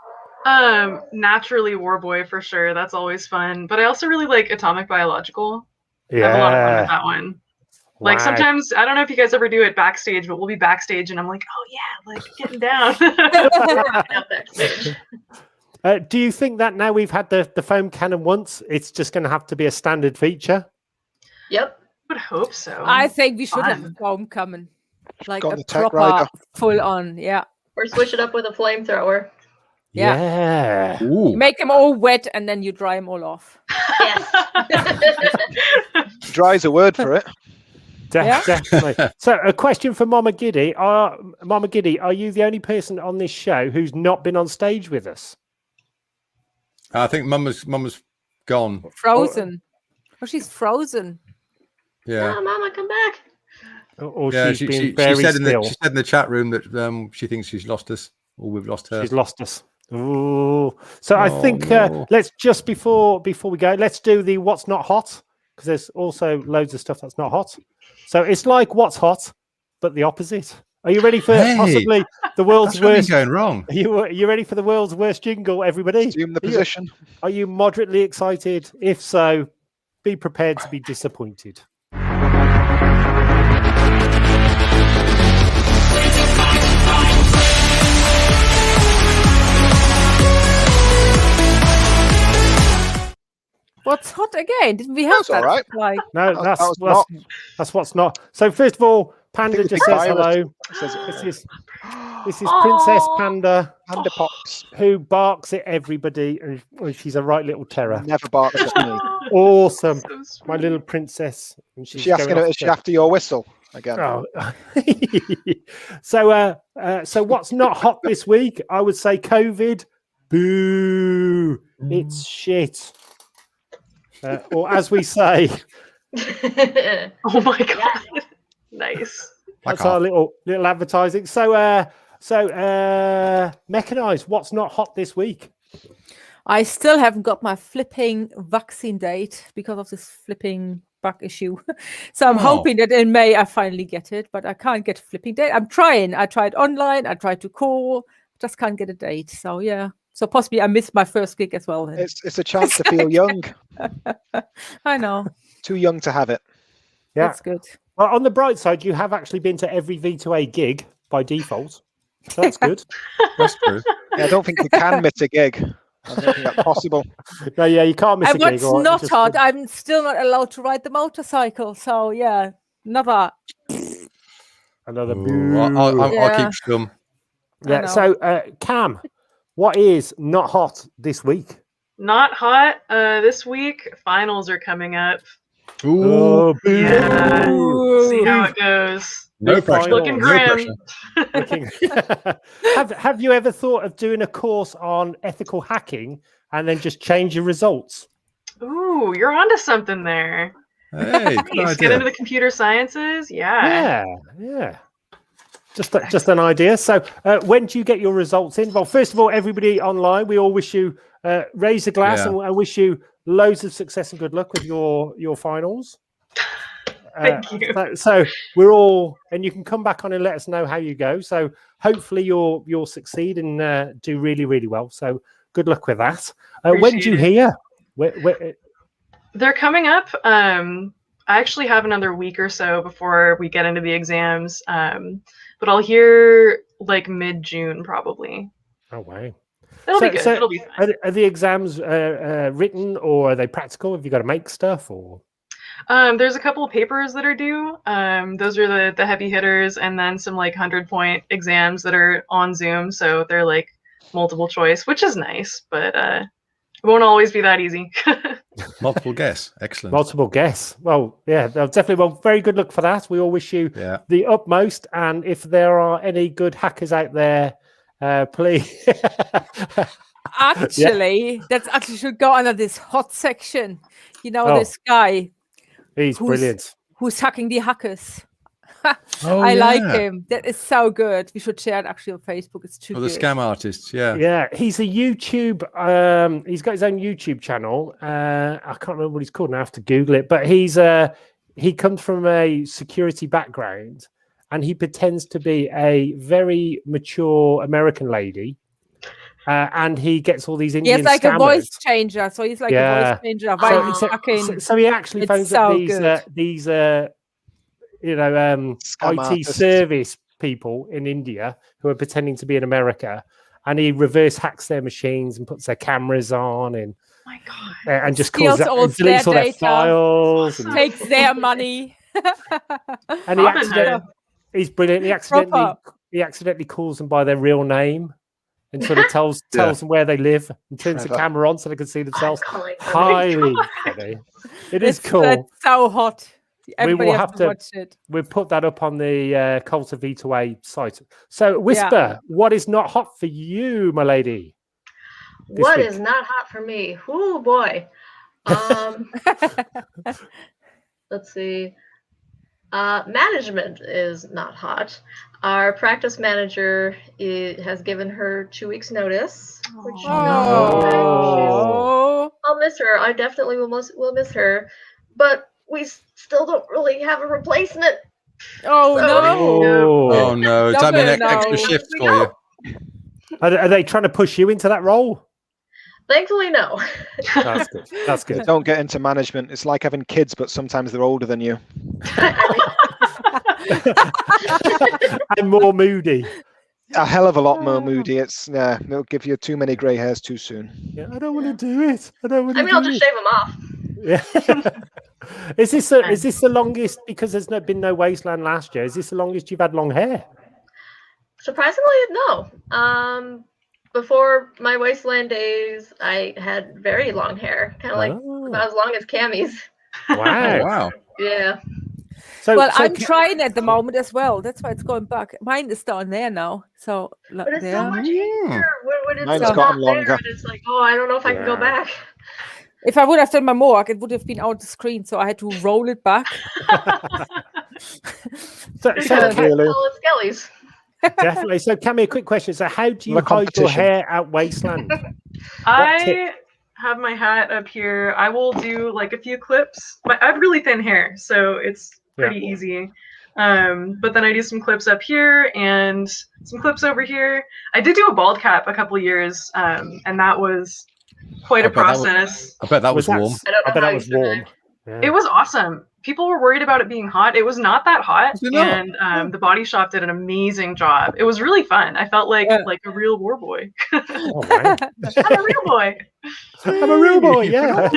Naturally War Boy for sure. That's always fun. But I also really like Atomic Biological. I Yeah. have a lot of fun with that one. Like Wow. sometimes, I don't know if you guys ever do it backstage, but we'll be backstage and I'm like, oh yeah, like getting down. Out backstage. Do you think that now we've had the foam cannon once, it's just going to have to be a standard feature? Yep. I would hope so. I think we should have Fun. a foam coming. Like Got a the tech proper rider. full on, yeah. Or switch it up with a flamethrower. Yeah. Ooh. You make them all wet and then you dry them all off. Yes. Dry's a word for it. Yeah. Definitely. So a question for Mama Giddy. Mama Giddy, are you the only person on this show who's not been on stage with us? I think Mama's gone. Frozen. Oh, she's frozen. Yeah. Oh, Mama, come back. Or Yeah, she's she been very said still. she said in the chat room that she thinks she's lost us, or we've lost her. She's lost us. Ooh. So I think no. let's just before we go, let's do the what's not hot, because there's also loads of stuff that's not hot. So it's like what's hot, but the opposite. Are you ready for Hey, possibly the world's That's really worst? going wrong. Are you ready for the world's worst jingle, everybody? Assume the Are you- position. Are you moderately excited? If so, be prepared to be disappointed. What's hot again? Didn't we have That's all that? right. Like, No, That was that's what's not. So first of all, Panda think just the says virus hello. says it. This is Princess Aw. Panda, Panda Pops who barks at everybody, and she's a right little terror. never barks at me. Awesome, So sweet. my little princess. And Is she's she asking? going off Is she to- after your whistle again? Oh. So what's not hot this week? I would say COVID. Boo! It's shit. Or as we say, Oh my god. Nice. that's Fuck our off. little advertising. So mechanized. What's not hot this week? I still haven't got my flipping vaccine date because of this flipping bug issue. So I'm Oh. hoping that in May I finally get it, but I can't get a flipping date. I'm trying. I tried online. I tried to call. Just can't get a date. So yeah. So possibly I missed my first gig as well. Then. It's a chance to feel young. I know. Too young to have it. Yeah. That's good. Well, on the bright side, you have actually been to every V2A gig by default. So that's good. That's true. Yeah, I don't think you can miss a gig. I don't think that's possible. No, yeah, you can't miss And a gig. what's or not just- hot, I'm still not allowed to ride the motorcycle. So yeah, another. Another Ooh, boo. I'll Yeah. keep stum. I Yeah. know. So, Cam, what is not hot this week? Not hot. This week, finals are coming up. Ooh, Oh, boo. Yeah. Ooh. See how it goes. no big pressure. final. Looking No grim. pressure. have you ever thought of doing a course on ethical hacking and then just change your results? Ooh, you're onto something there. Hey, good Nice. Get idea. into the computer sciences. Yeah. Yeah. Just an idea. So, when do you get your results in? Well, first of all, everybody online, we all wish you raise a glass Yeah. and I wish you loads of success and good luck with your finals. Thank you. So we're all, and you can come back on and let us know how you go. So hopefully you'll succeed and do really, really well. So good luck with that. When do you Appreciate it. hear? Where, They're coming up. I actually have another week or so before we get into the exams. But I'll hear like mid-June probably. oh wow. It'll be good. It'll be fine. Are the exams written or are they practical? Have you got to make stuff or? There's a couple of papers that are due. Those are the heavy hitters, and then some like 100-point exams that are on Zoom. So they're like multiple choice, which is nice, but it won't always be that easy. Multiple guess. Excellent. Multiple guess. Well, yeah, definitely. Well, very good luck for that. We all wish you the utmost. And if there are any good hackers out there, please. Actually, that's actually should go under this hot section. You know, Oh. this guy He's brilliant. who's hacking the hackers. Oh, I like yeah. him. That is so good. We should share it actually on Facebook. It's too Oh, the good. scam artists. Yeah. Yeah, he's a YouTube. He's got his own YouTube channel. I can't remember what he's called now. I have to Google it. But he comes from a security background, and he pretends to be a very mature American lady. And he gets all these He Indian has like scammers. a voice changer. So he's like a voice changer. While he's hacking. So he actually It's phones so up these Scam IT artists. service people in India who are pretending to be in America, and he reverse hacks their machines and puts their cameras on and My God. and just Steals calls all and deletes their all their data. files. And, Takes their money. and he Robin accidentally, Hood. he's brilliant. He accidentally calls them by their real name and sort of tells them where they live and turns the Trevor. camera on so they can see themselves. calling them. Highly funny. It is It's cool. That's so hot. Everybody will has have to to- watch it. We'll put that up on the Cult of V2A site. So, Whisper, what is not hot for you, my lady? What week? is not hot for me? Oh boy. Let's see. Management is not hot. Our practice manager has given her 2 weeks notice, which Oh. I'll miss her. I definitely will miss her, but we still don't really have a replacement. Oh So- no. Oh no, it's having an Double extra no. shift We for you. Are they trying to push you into that role? Thankfully, no. That's good. That's good. Don't get into management. It's like having kids, but sometimes they're older than you. I'm more moody. A hell of a lot more moody. It'll give you too many grey hairs too soon. Yeah, I don't want to do it. I don't want to I mean, I'll do just it. shave them off. Yeah. Is this the longest, because there's been no Wasteland last year? Is this the longest you've had long hair? Surprisingly, no. Before my Wasteland days, I had very long hair, kind of like Oh. about as long as Cammy's. Wow. Wow. Yeah. So, Well, so I'm ca- trying at the moment as well. That's why it's going back. Mine is down there now. So look But it's there. so much easier when it's Mine's not gotten there. longer. And it's like, oh, I don't know if I can go Yeah. back. If I would have done my mohawk, it would have been out the screen. So I had to roll it back. so Because Really? all it's Skelly's. definitely. So, Cammy, a quick question. So, how do you The hide your competition. hair at Wasteland? I have my hat up here. I will do like a few clips. I have really thin hair, so it's pretty easy. But then I do some clips up here and some clips over here. I did do a bald cap a couple years, and that was quite I a bet that was- process. I bet that was that- warm. I don't know I bet how that you was do warm. that. Yeah. It was awesome. People were worried about it being hot. It was not that hot, Was it not? and the body shop did an amazing job. It was really fun. I felt like a real war boy. Oh, wow. I'm a real boy. I'm a real boy, yeah.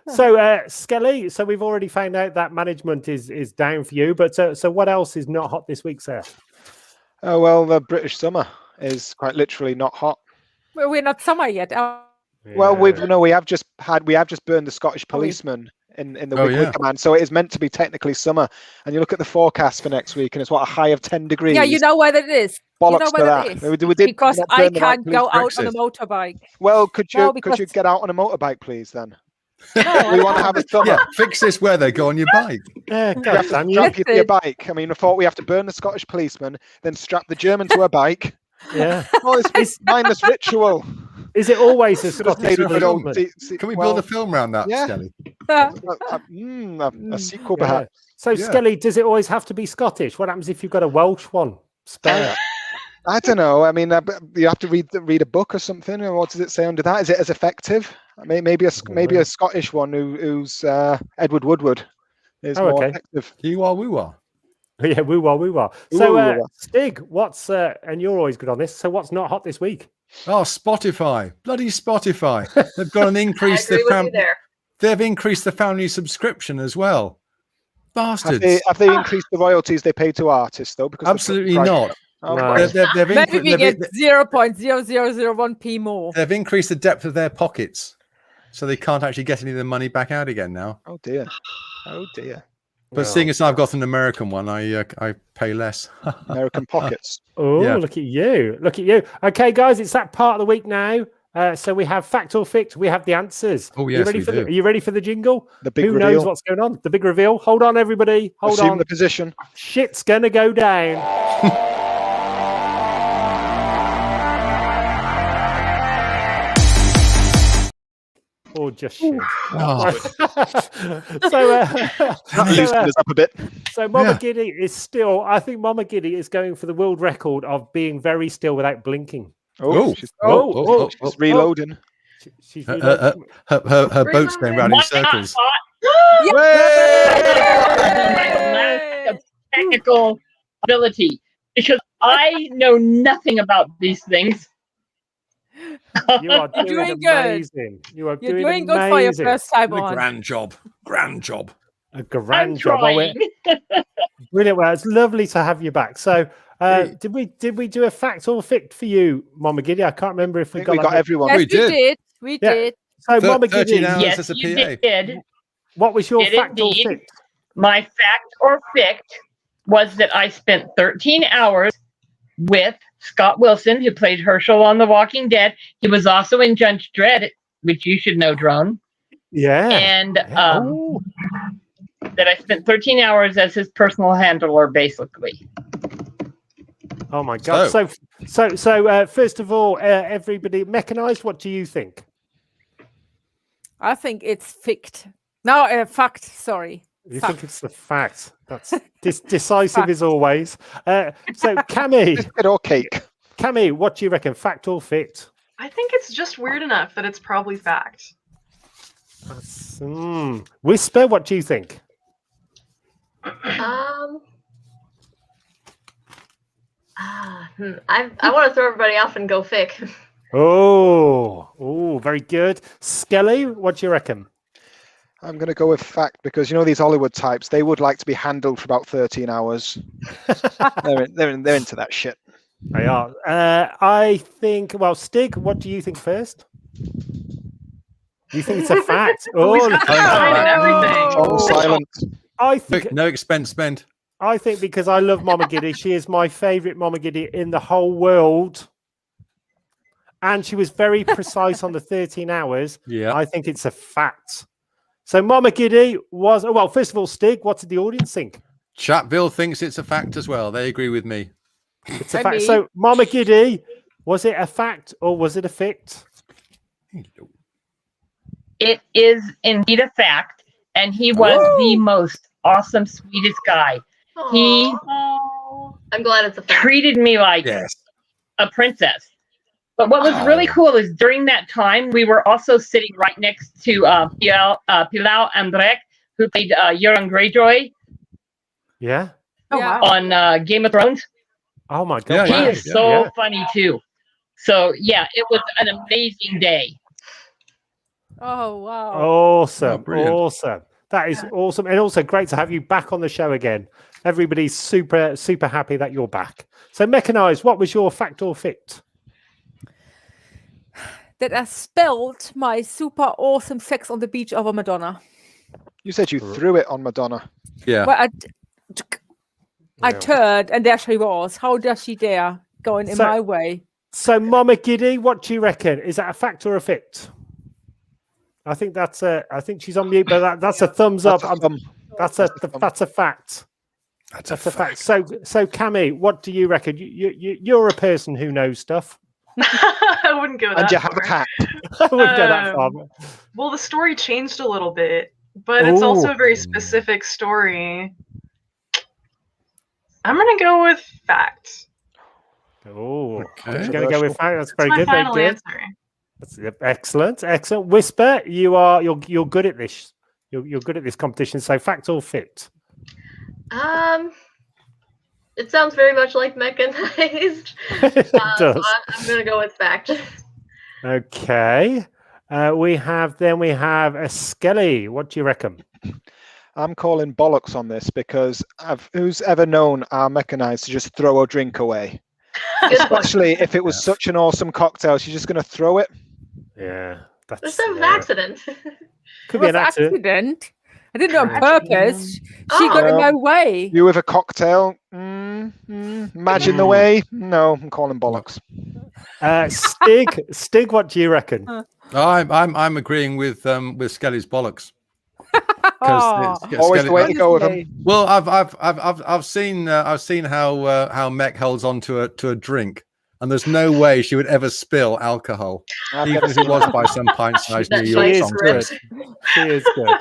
So, Skelly, so we've already found out that management is down for you, but so what else is not hot this week, sir? Oh well, the British summer is quite literally not hot. Well, we're not summer yet. Well, Yeah. we have just burned the Scottish policeman in the Wiggly command, so it is meant to be technically summer. And you look at the forecast for next week, and it's what, a high of 10 degrees. Yeah, you know where that is. Bollocks you know to where that. that is. We did Because not I burn the right can't go police out on a Brexit. motorbike. Well, could you No, could you because- get out on a motorbike, please? Then No, we want to have a summer. Yeah, fix this weather. Go on your bike. Yeah, You God have to damn you. strap you to your Listen. bike. I mean, I thought we have to burn the Scottish policeman, then strap the German to a bike. Yeah. Oh, it's mindless ritual. Is it always a Should have Scottish stayed with good old development? Can we build a film around that, yeah. Skelly? A sequel, Yeah. perhaps. So, Yeah. Skelly, does it always have to be Scottish? What happens if you've got a Welsh one? Spare. I don't know. I mean, you have to read a book or something. And what does it say under that? Is it as effective? Maybe a Scottish one who's Edward Woodward is more okay. effective. Kiwa woo-wah. Yeah, woo-wah, woo-wah. So, Stig, what's and you're always good on this. So, what's not hot this week? Oh, Spotify. Bloody Spotify. They've got an I increase. agree with you there. They've increased the family subscription as well. Bastards. Have they increased the royalties they pay to artists though? Because Absolutely not. Oh, No. right. They've Maybe we they've- get 0.0001p more. They've increased the depth of their pockets, so they can't actually get any of the money back out again now. Oh dear. Oh dear. But seeing as I've got an American one, I pay less. American pockets. Oh, Yeah. look at you. Look at you. Okay, guys, it's that part of the week now. So we have fact or fict. We have the answers. Oh, you yes, ready we for do. Are you ready for the jingle? The big Who reveal. knows what's going on? The big reveal. Hold on, everybody. Hold Assume on. the position. Shit's gonna go down. Or just shit. Oh, Houston is up a bit. So Mama Yeah. Giddy is still. I think Mama Giddy is going for the world record of being very still without blinking. Oh, she's she's reloading. She's her boat's going round in circles. Lack of technical ability, because I know nothing about these things. You are You're doing doing good. amazing. You are You're doing doing good for your amazing. first time A on. grand job. Grand job. A I'm grand job. Oh, trying. brilliant. Well, it's lovely to have you back. So, did we do a fact or fict for you, Mama Giddy? I can't remember if I we think we got that. everyone. Yes, We we did. did. We Yeah. did. So, Mama 13 Giddy, hours. Yes, as a you PA. did. what was your Did fact or indeed. fict? My fact or fict was that I spent 13 hours with Scott Wilson, who played Herschel on The Walking Dead. He was also in Judge Dredd, which you should know, Drone. Yeah. And Yeah. Oh. that I spent 13 hours as his personal handler, basically. Oh my God. So, first of all, everybody, mechanized. What do you think? I think it's fict. No, fact. Sorry. You Fact. think it's the fact? That's decisive Fact. as always. So, Cammy, Biscuit or cake? Cammy, what do you reckon? Fact or fict? I think it's just weird enough that it's probably fact. Whisper, what do you think? I want to throw everybody off and go fic. Oh, very good. Skelly, what do you reckon? I'm going to go with fact because you know these Hollywood types. They would like to be handled for about 13 hours. they're into that shit. They are. I think. Well, Stig, what do you think first? You think it's a fact? He's Oh, got the Oh. sign and everything. All silent. I think. No expense spent. I think because I love Mama Giddy, she is my favourite Mama Giddy in the whole world. And she was very precise on the 13 hours. Yeah. I think it's a fact. So Mama Giddy was, well, first of all, Stig, what did the audience think? Chatville thinks it's a fact as well. They agree with me. It's a And fact. me. So Mama Giddy, was it a fact or was it a fict? It is indeed a fact, and he was the most awesome, sweetest guy. He I'm glad it's a fact. treated me like Yes. a princess. But what was really cool is during that time, we were also sitting right next to Pilau Andrek, who played Euron Greyjoy Yeah. Oh, Yeah. wow. on Game of Thrones. Oh my God. Yeah, He wow. is so funny too. So yeah, it was an amazing day. Oh wow. Awesome. Oh, brilliant. Awesome. That is awesome. And also great to have you back on the show again. Everybody's super, super happy that you're back. So Mechanized, what was your fact or fict? That I spilled my super awesome sex on the beach over Madonna. You said you threw it on Madonna. Yeah. Well, I Yeah. turned and there she was. How does she dare going in So- my way? So Mama Giddy, what do you reckon? Is that a fact or a fict? I think that's a. I think she's on mute, but that's a thumbs up. That's a fact. That's a fact. So Cammy, what do you reckon? You're a person who knows stuff. I wouldn't go that And you have far. a cat. I wouldn't go that far. Well, the story changed a little bit, but it's also Ooh. a very specific story. I'm gonna go with fact. Oh, Okay. she's going to go with fact. That's very That's my good. Very final good. answer. That's excellent. Excellent. Whisper, you're good at this. You're good at this competition. So fact or fit? It sounds very much like mechanized. It So does. I'm gonna go with fact. Okay. We have a Skelly. What do you reckon? I'm calling bollocks on this because who's ever known our mechanized to just throw a drink away? Good point. Especially if it was such an awesome cocktail, she's just going to throw it. Yeah, There's that's some accident. could It be was an accident. I didn't do it on purpose. She Oh. got in no way. You with a cocktail? Imagine the way? No, I'm calling bollocks. Stig, what do you reckon? I'm agreeing with Skelly's bollocks. Oh, Always the way to go with them. honestly. Well, I've seen how Mech holds on to a drink, and there's no way she would ever spill alcohol, I've even never if it seen was that. by some pint-sized New She York She is is song. good. She is good.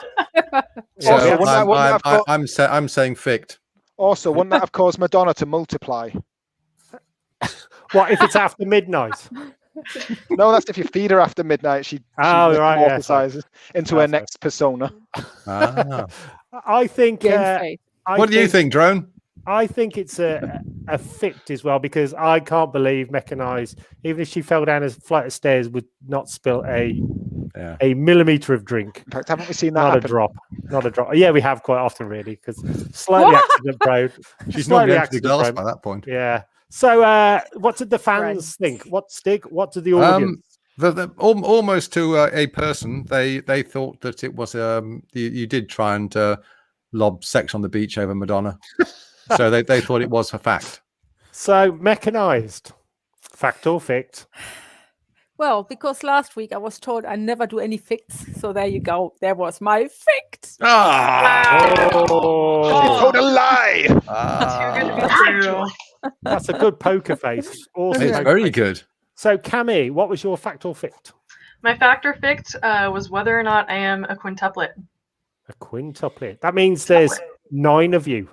So Also, wouldn't that have I'm saying fict. Also, wouldn't that have caused Madonna to multiply? What if it's after midnight? No, that's if you feed her after midnight. She Oh, right, yeah, sorry. metamorphosizes into her next persona. Ah. I think. Game face. What do you think, Drone? I think it's a fict as well because I can't believe mechanized, even if she fell down a flight of stairs, would not spill a millimeter of drink. In fact, haven't we seen that Not happen? a drop. Not a drop. Yeah, we have quite often, really, because slightly What? accident prone. She's Slightly not empty accident glass prone. by that point. Yeah. So, what did the fans think? What Stig? What did the audience? Almost to a person, they thought that it was you did try and lob Sex on the Beach over Madonna, so they thought it was a fact. So, mechanized, fact or fict? Well, because last week I was told I never do any ficts, so there you go. There was my fict. Ah, Oh, Told a lie. Too good to be true. that's a good poker face. Awesome. it's poker very face. good. So, Cami, what was your fact or fict? My fact or fict was whether or not I am a quintuplet. A quintuplet. That means there's 9 of you.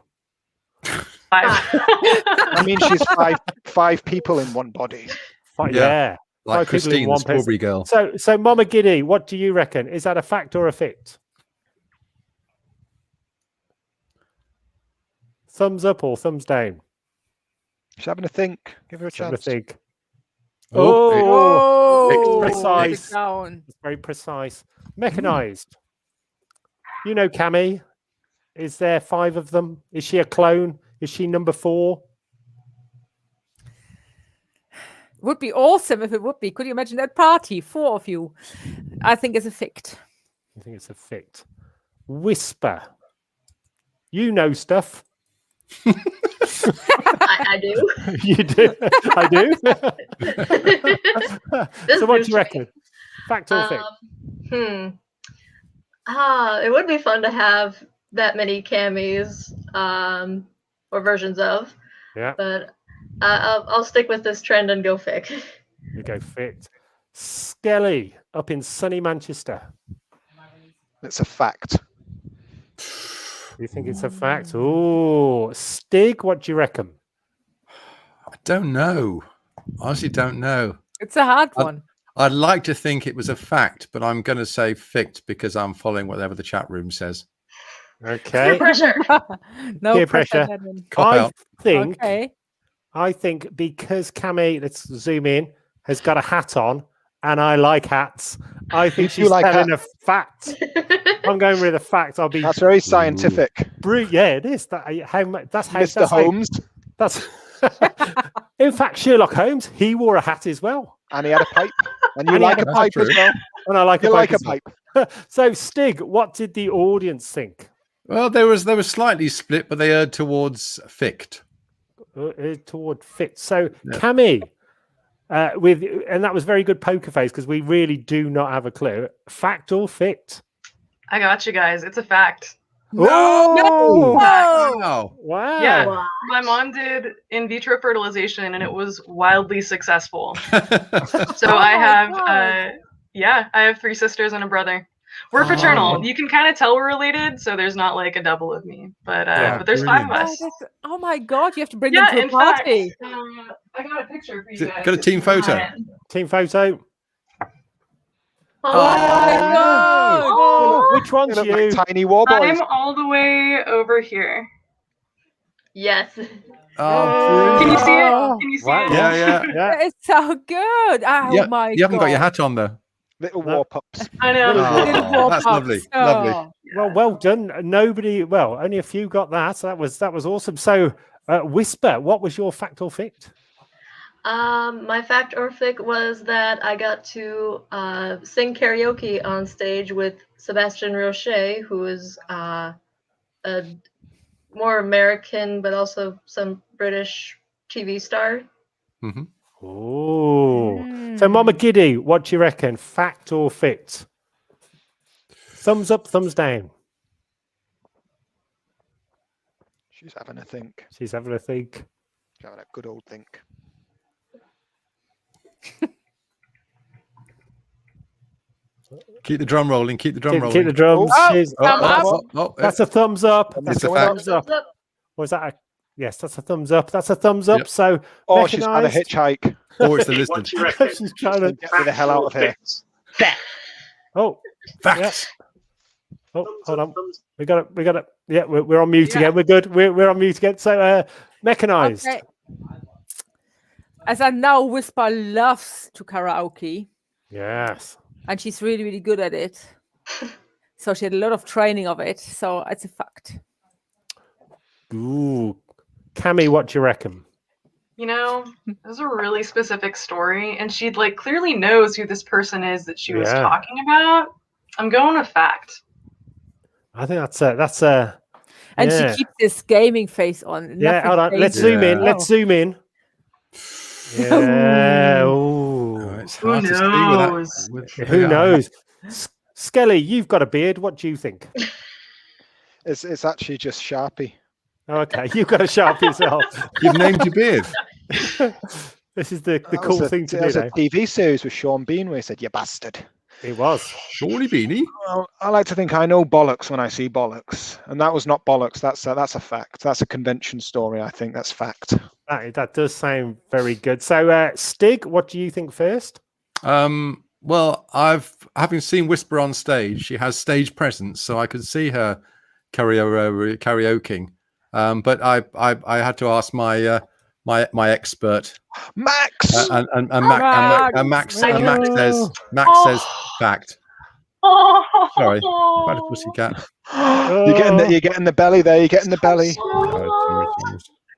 5. I mean, she's five people in one body. Yeah. Like 5 people in Christine, the one Strawberry person. Girl. So, Mama Giddy, what do you reckon? Is that a fact or a fict? Thumbs up or thumbs down? She's having a think. Give her a Have a chance. think. Oh, It's precise. down. It's very precise. Mechanized. You know, Cami. Is there 5 of them? Is she a clone? Is she number 4? Would be awesome if it would be. Could you imagine that party? 4 of you. I think it's a fict. I think it's a fict. Whisper. You know stuff. I do. You do. I do. This So, what is do you reckon? Fact or fict? It would be fun to have that many camis or versions of. Yeah. But I'll stick with this trend and go fic. You go fict. Skelly up in sunny Manchester. It's a fact. You think it's a fact? Oh, Stig, what do you reckon? I don't know. Honestly, don't know. It's a hard one. I'd like to think it was a fact, but I'm going to say fict because I'm following whatever the chat room says. Okay. Peer pressure. No Peer pressure. Edwin. Cop out. I think because Cami, let's zoom in, has got a hat on, and I like hats. I think You she's like telling a fact. I'm going with a fact. I'll be That's very scientific. Yeah, it is. How much? That's how. Mr. That's how- Holmes. That's. In fact, Sherlock Holmes, he wore a hat as well, And he had a pipe. And you And he like had a a pipe pipe. as well. and I like You a like a as well. pipe. So, Stig, what did the audience think? Well, they were slightly split, but they erred towards fict. Toward fit. So, Yeah. Cami, and that was very good poker face because we really do not have a clue. Fact or fict? I got you guys. It's a fact. Oh, Wow. wow. Yeah. Wow. My mom did in vitro fertilization, and it was wildly successful. So Oh I my have, God. I have 3 sisters and a brother. We're Oh. fraternal. You can kind of tell we're related, so there's not like a double of me. But Yeah, but there's 5 of brilliant. us. Oh my God, you have to bring them Yeah, to a in fact, party. I got a picture for Is you it- guys. got a team photo? Team photo. Oh, my God. Oh, which You one's look you? like tiny war boys. I'm all the way over here. yes. Oh, Can you see it? Oh, Can you see wow. it? yeah, yeah. Yeah. That is so good. Oh Yeah, my you haven't got your God. hat on though. Little No. war pups. I know. Little Oh, war that's pups. lovely. Oh. Lovely. Well done. Nobody, well, only a few got that. So that was awesome. So, Whisper, what was your fact or fict? My fact or fic was that I got to sing karaoke on stage with Sebastian Roche, who is a more American but also some British TV star. Mhm. Oh, so Mama Giddy, what do you reckon? Fact or fict? Thumbs up, thumbs down. She's having a think. She's having a think. She's having a good old think. Keep the drum rolling. Keep the drum rolling. Keep the drums. Oh, She's- thumb up. That's a thumbs up. Thumbs That's a up. It's a thumbs up. Thumbs up. Was that a, yes, that's a thumbs up. That's a thumbs up. Yep. So, Oh, she's had a mechanized. hitchhike. Or it's the lizard. She's trying to. Get me the hell out of here. Oh, Facts. oh, hold on. We got it. We got it. Yeah, we're on mute again. We're good. We're on mute again. So, mechanized. Okay. As I know, Whisper loves to karaoke, Yes. and she's really, really good at it. So she had a lot of training of it. So it's a fact. Ooh, Cammy, what do you reckon? You know, this is a really specific story, and she like clearly knows who this person is that she was Yeah. talking about. I'm going with fact. I think that's a. And Yeah. she keeps this gaming face on. Yeah, Nothing hold on. Let's changes. zoom in. Yeah. Let's zoom in. Yeah. Ooh. Oh, it's Who hard to see with that- knows? Who knows? Skelly, you've got a beard. What do you think? It's actually just Sharpie. Okay, you've got a sharp yourself. You've named your beard. This is the That cool was a- thing to There do. was a Now. TV series with Sean Bean where he said, "You bastard." It was. Shawnee Beanie. Well, I like to think I know bollocks when I see bollocks, and that was not bollocks. That's a fact. That's a convention story. I think that's fact. That does sound very good. So, Stig, what do you think first? Well, having seen Whisper on stage, she has stage presence, so I could see her karaokeing. But I had to ask my expert, Max. and Max says fact. Sorry, about a pussycat. You're getting the belly there. You're getting the belly. Oh,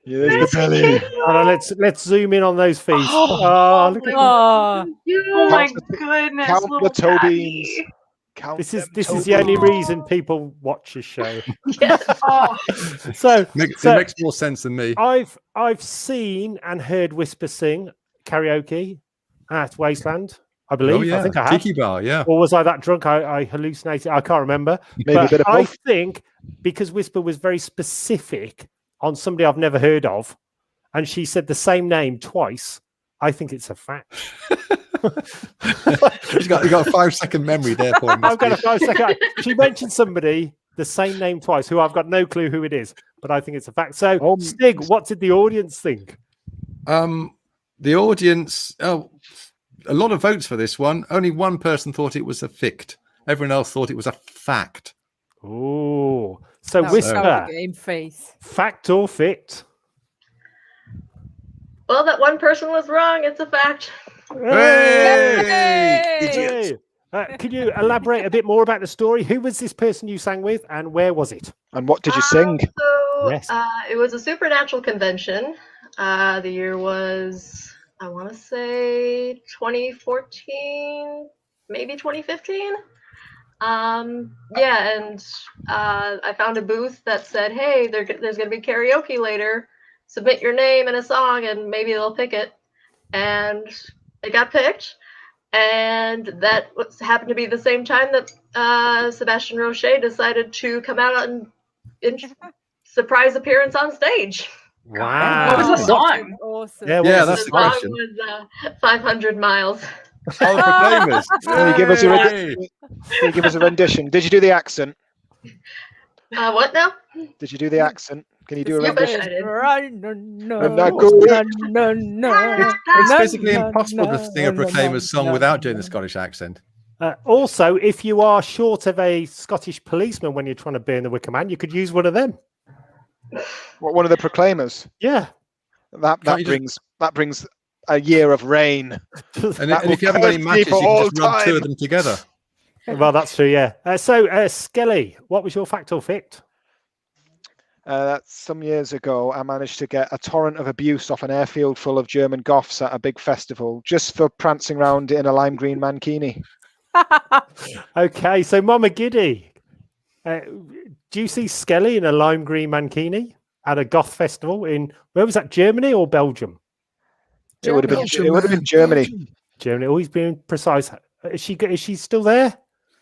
Yeah, there's the belly. Hold on, let's zoom in on those feet. Oh, look at Oh, Oh my Count goodness, Count little the toe Patty. beans. Count this is them this toe is the only beans. reason people watch this show. Oh, So, it so makes more sense than me. I've seen and heard Whisper sing karaoke at Wasteland. I believe. Oh yeah, I think I have. Tiki Bar. Yeah. Or was I that drunk? I hallucinated. I can't remember. Maybe a But bit of I both. think because Whisper was very specific on somebody I've never heard of, and she said the same name twice, I think it's a fact. you got a 5-second memory there for him. I've got a 5-second. She mentioned somebody the same name twice, who I've got no clue who it is, but I think it's a fact. So, Stig, what did the audience think? The audience. Oh, a lot of votes for this one. Only one person thought it was a fict. Everyone else thought it was a fact. Oh, so that was Whisper, so game face. fact or fict? Well, that one person was wrong. It's a fact. Hey! Hey! Could you elaborate a bit more about the story? Who was this person you sang with, and where was it? And what did you sing? So Yes. it was a supernatural convention. The year was, I want to say 2014, maybe 2015. Yeah, and I found a booth that said, "Hey, there's going to be karaoke later. Submit your name and a song, and maybe they'll pick it." And it got picked. And that happened to be the same time that Sebastian Roche decided to come out and surprise appearance on stage. Wow. What was the song? Awesome. Yeah, Yeah, what that's The the song question. was 500 miles. Oh, the Proclaimers. Can you give us a Yay! Can you give us a rendition? Did you do the accent? What now? Did you do the accent? Can you do a Yep, rendition? I did. And that goes- It's basically impossible to sing a Proclaimers song without doing the Scottish accent. Also, if you are short of a Scottish policeman when you're trying to burn the Wicker Man, you could use one of them. What, one of the Proclaimers? Yeah. That Can't you that brings a year of rain. And, That and if you will haven't got any curse me matches, you for can all just rub two of time. them together. Well, that's true. Yeah. So, Skelly, what was your fact or fict? Some years ago, I managed to get a torrent of abuse off an airfield full of German goths at a big festival just for prancing around in a lime green mankini. Okay, so Mama Giddy, do you see Skelly in a lime green mankini at a goth festival in, where was that, Germany or Belgium? It would have been Germany. Germany, always being precise. Is she still there?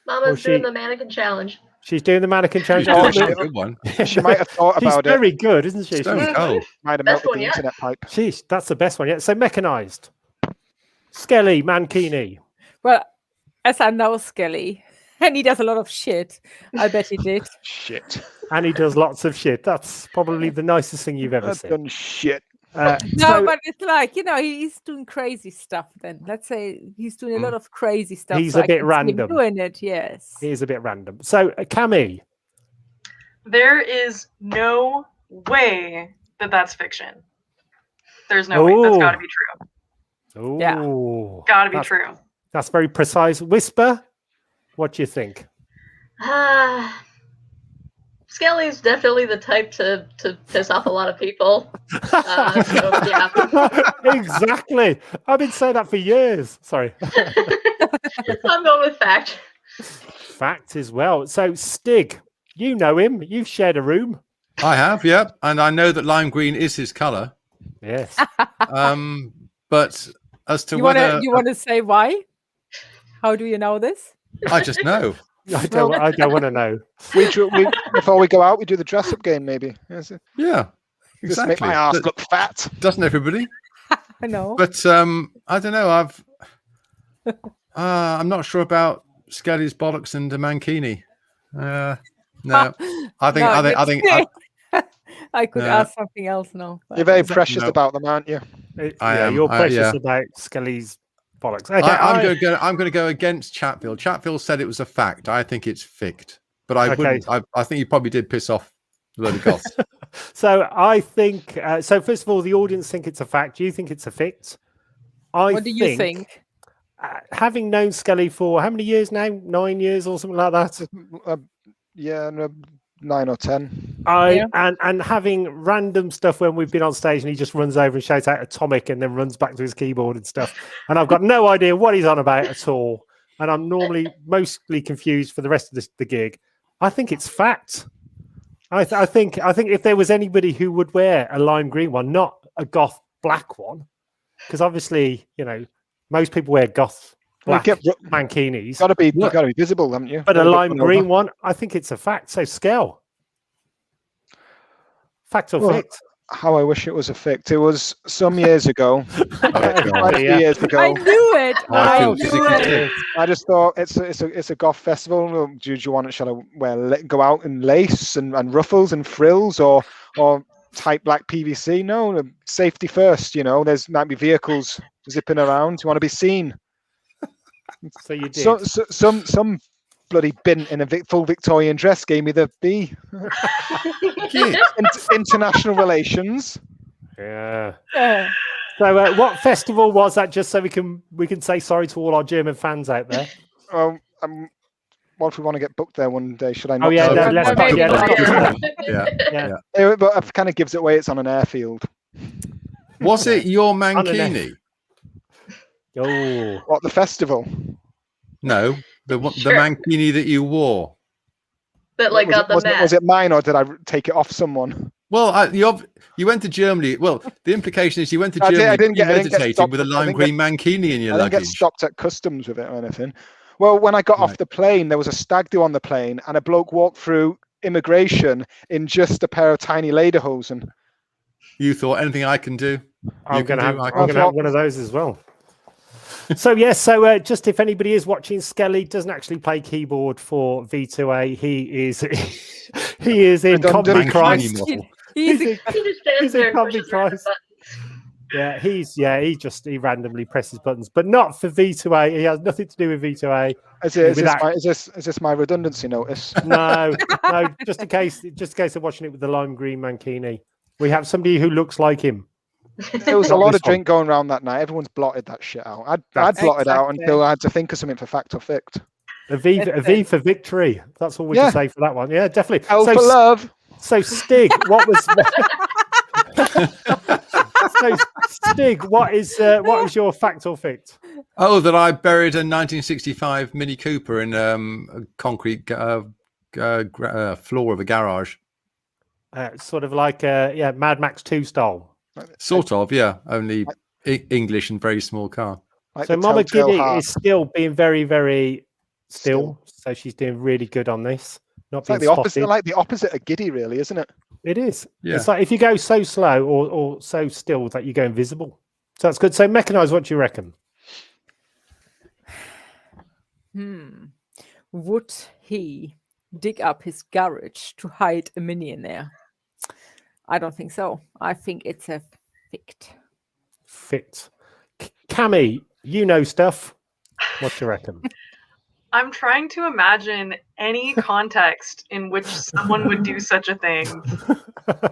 Mama's she- doing the mannequin challenge. She's doing the mannequin challenge. Oh, That's a good one. She might have thought She's about very it. good, isn't she? Stone cold. Might have Best melted one the yet. internet pipe. That's the best one yet. So mechanized. Skelly, mankini. Well, as I know Skelly, and he does a lot of shit. I bet he did. Shit. And he does lots of shit. That's probably the nicest thing you've ever I've seen. done shit. No, So but it's like, he's doing crazy stuff then. Let's say he's doing a lot of crazy stuff. He's so a I bit can see him random. doing it, yes. he is a bit random. So, Cami, There is no way that that's fiction. There's no way. That's got to be true. Yeah. Ooh, Got to be that's, true. That's very precise. Whisper, what do you think? Skelly's definitely the type to piss off a lot of people. So, yeah. Exactly. I've been saying that for years. Sorry. I'm going with fact. Fact as well. So, Stig, you know him. You've shared a room. I have, yeah. And I know that lime green is his colour. Yes. But as to You whether... want to say why? How do you know this? I just know. I don't want to know. Before we go out, we do the dress-up game, maybe. Yes. Yeah, Just exactly. make my ass But look fat. doesn't everybody? I know. But I don't know. I'm not sure about Skelly's bollocks and the mankini. No, I think I could Yeah. ask something else now. but- You're very precious No. about them, aren't you? I am. You're precious yeah. about Skelly's bollocks. Okay, I'm going to go against Chatfield. Chatfield said it was a fact. I think it's fict. But I Okay. wouldn't. I think you probably did piss off a load of goths. So I think. So first of all, the audience think it's a fact. You think it's a fict. What do you think? Having known Skelly for how many years now? 9 years or something like that. Yeah, no, 9 or 10. And having random stuff when we've been on stage and he just runs over and shouts out atomic and then runs back to his keyboard and stuff. And I've got no idea what he's on about at all. And I'm normally mostly confused for the rest of the gig. I think it's fact. I think if there was anybody who would wear a lime green one, not a goth black one, because obviously, most people wear goth black mankinis. You've got to be visible, haven't you? But a Gotta be lime put over. green one, I think it's a fact. So, Skell. Fact or Well, fict? How I wish it was a fict. It was some years ago. God. Quite a few years I ago. knew it. I feel I sick knew and it. sick. I just thought it's a goth festival. Well, do you want it? Shall I go out in lace and ruffles and frills or tight black PVC? No, safety first. There's might be vehicles zipping around. You want to be seen. So you did. Some bloody bin in a full Victorian dress gave me the B. International relations. Yeah. Yeah. So, what festival was that? Just so we can say sorry to all our German fans out there. What if we want to get booked there one day? Should I not? Oh yeah, tell no, them? let's not. maybe Yeah, let's not. not do that. Yeah. Yeah. But it kind of gives it away. It's on an airfield. Was it your don't know. mankini? Oh, What, the festival? No, the Sure. mankini that you wore. But like was, got the mat. was it mine or did I take it off someone? Well, you went to Germany. Well, the implication is you went to I Germany didn't get meditating stopped. with a I lime didn't green mankini in your I didn't get luggage. stopped at customs with it or anything. Well, when I got off Right. the plane, there was a stag do on the plane, and a bloke walked through immigration in just a pair of tiny lederhosen. You thought anything I can do? I'm going to have I can one of those as well. So yes, so just if anybody is watching, Skelly doesn't actually play keyboard for V2A. He is he is in Combi Christ. He's He just stands there and pushes around the buttons. Yeah, he randomly presses buttons, but not for V2A. He has nothing to do with V2A. Is this my redundancy notice? No, just in case they're watching it with the lime green mankini. We have somebody who looks like him. There was a lot of drink going around that night. Everyone's blotted that shit out. I'd blotted out until I had to think of something for fact or fict. A V for victory. That's all we can say for that one. Yeah, definitely. L for love. So Stig, what was? So Stig, what is your fact or fict? Oh, that I buried a 1965 Mini Cooper in a concrete floor of a garage. Sort of like Mad Max 2 style. Sort of, yeah. Only English and very small car. Like so Mama Giddy is still being very, very still. So she's doing really good on this. Not being spotted. Like the opposite of giddy, really, isn't it? It is. Yeah. It's like if you go so slow or so still that you go invisible. So that's good. So Mechanized, what do you reckon? Would he dig up his garage to hide a mini in there? I don't think so. I think it's a fict. Fict. Cammy, you know stuff. What do you reckon? I'm trying to imagine any context in which someone would do such a thing,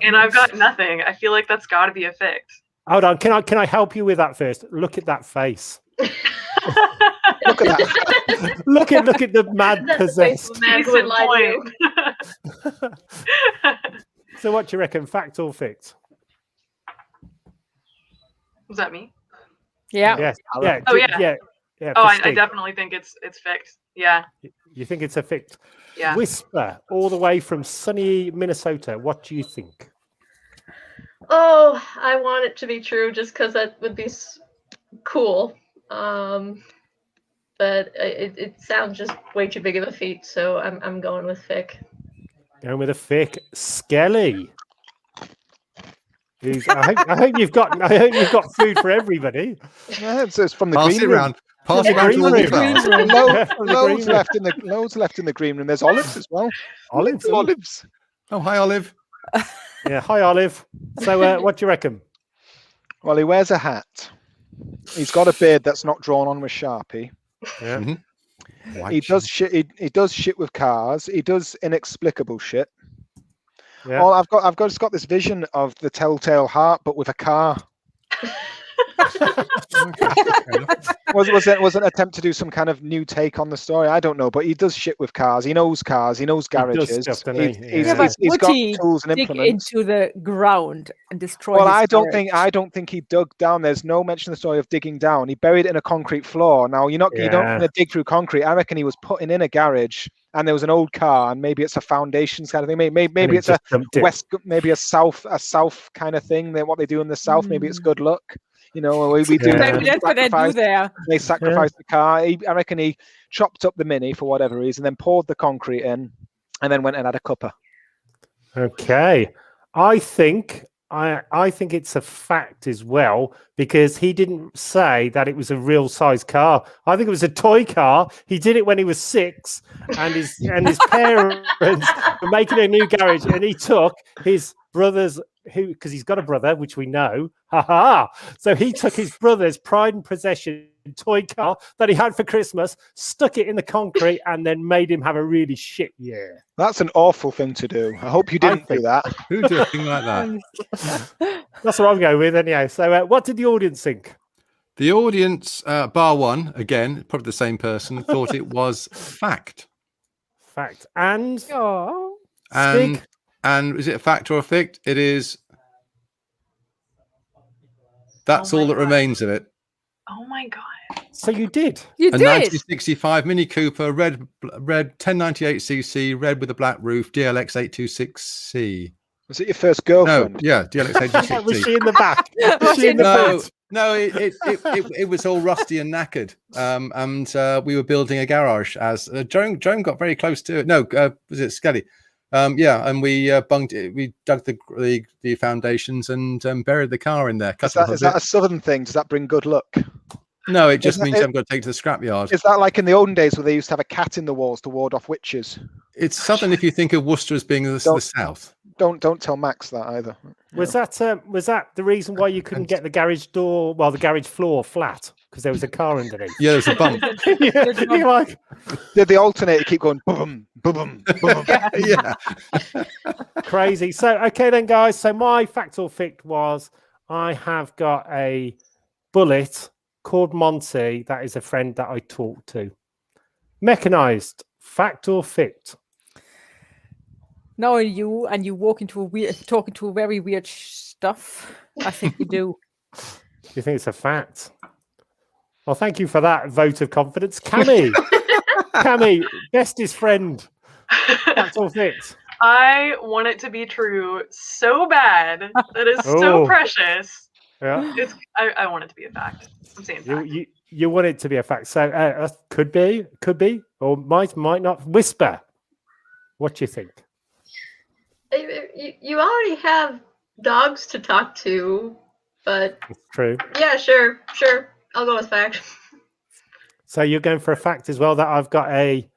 and I've got nothing. I feel like that's got to be a fict. Hold on, can I help you with that first? Look at that face. Look at that. look at the mad possessed. Case in point. So what do you reckon? Fact or fict? Was that me? Yeah. Yes. Oh yeah. Yeah. Oh, I definitely think it's fict. Yeah. You think it's a fict? Yeah. Whisper, all the way from sunny Minnesota. What do you think? Oh, I want it to be true just because that would be cool. But it sounds just way too big of a feat, so I'm going with fic. Going with a fic. Skelly. I hope you've got food for everybody. Yeah, it's from the Pass green it room. around. Pass it around to all the class. Loads left in the green room. There's olives as well. Olives. Oh, hi, Olive. Yeah, hi, Olive. So, what do you reckon? Well, he wears a hat. He's got a beard that's not drawn on with Sharpie. Yeah. Mm-hmm. He does shit. He does shit with cars. He does inexplicable shit. Yeah. Well, I've just got this vision of the Telltale Heart, but with a car. was an attempt to do some kind of new take on the story. I don't know, but he does shit with cars. He knows cars. He knows garages. He does stuff, he's got tools and dig implements. into the ground and destroy. Well, his I don't think he dug down. There's no mention of the story of digging down. He buried it in a concrete floor. Now you don't want to dig through concrete. I reckon he was putting in a garage, and there was an old car, and maybe it's a foundations kind of thing. Maybe it's a west, maybe a south kind of thing. What they do in the south. Maybe it's good luck. You know, we do. Maybe that's what they do there. They sacrificed the car. I reckon he chopped up the Mini for whatever reason, then poured the concrete in, and then went and had a cuppa. Okay, I think it's a fact as well, because he didn't say that it was a real size car. I think it was a toy car. He did it when he was 6, and his parents were making a new garage, and he took his brother's, because he's got a brother, which we know. So he took his brother's pride and possession toy car that he had for Christmas, stuck it in the concrete, and then made him have a really shit year. That's an awful thing to do. I hope you didn't do that. Who did a thing like that? That's what I'm going with anyhow. So what did the audience think? The audience, bar one, again, probably the same person, thought it was fact. Fact. And Stig? And is it a fact or a fict? It is. That's all that remains of it. Oh my god! So you did. You did. 1965 Mini Cooper, red 1098cc, red with a black roof, DLX 826C. Was it your first girlfriend? No, yeah, DLX 826C. Was she in the back? No, it was all rusty and knackered. And we were building a garage as Joan got very close to it. No, was it Skelly? Yeah, and we bunked it. We dug the foundations and buried the car in there. Is that a southern thing? Does that bring good luck? No, it just means I'm going to take it to the scrapyard. Is that like in the olden days where they used to have a cat in the walls to ward off witches? It's southern if you think of Worcester as being the south. Don't tell Max that either. Was that the reason why you couldn't get the garage door, the garage floor flat because there was a car underneath? Yeah, there's a bump. You're like, Did the alternator keep going boom, boom, boom? Yeah. crazy. So okay then, guys. So my fact or fict was I have got a bullet called Monty. That is a friend that I talk to. Mechanized. Fact or fict? Knowing you and you talking to very weird stuff, I think you do. You think it's a fact? Well, thank you for that vote of confidence, Cammy. Cammy, bestest friend. Fact or fict? I want it to be true so bad. That is so Oh. precious. Yeah. I want it to be a fact. I'm saying fact. You want it to be a fact. So could be, or might not. Whisper. What do you think? You already have dogs to talk to, but It's true. yeah, sure. I'll go with fact. So you're going for a fact as well that I've got a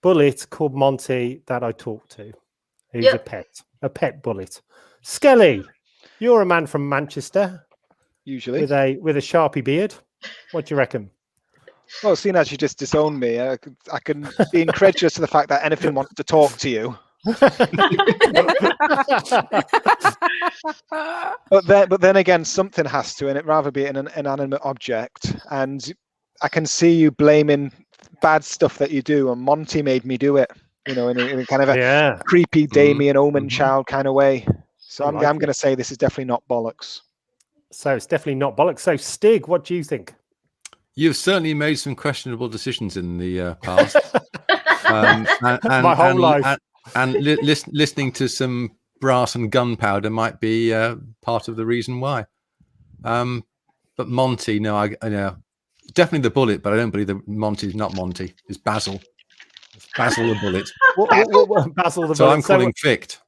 bullet called Monty that I talk to. Who's a pet bullet. Skelly, you're a man from Manchester Usually. with a Sharpie beard. What do you reckon? Well, seeing as you just disowned me, I can be incredulous to the fact that anything wants to talk to you. But then again, something has to, and it rather be an inanimate object. And I can see you blaming bad stuff that you do, and Monty made me do it. In a kind of a creepy Damien Omen child kind of way. So I'm going to say this is definitely not bollocks. So it's definitely not bollocks. So Stig, what do you think? You've certainly made some questionable decisions in the past. And My whole life. Listening to some brass and gunpowder might be part of the reason why. But Monty, no, I know. Definitely the bullet, but I don't believe that Monty's not Monty. It's Basil. It's Basil the bullet. Basil the bullet. So I'm calling fict.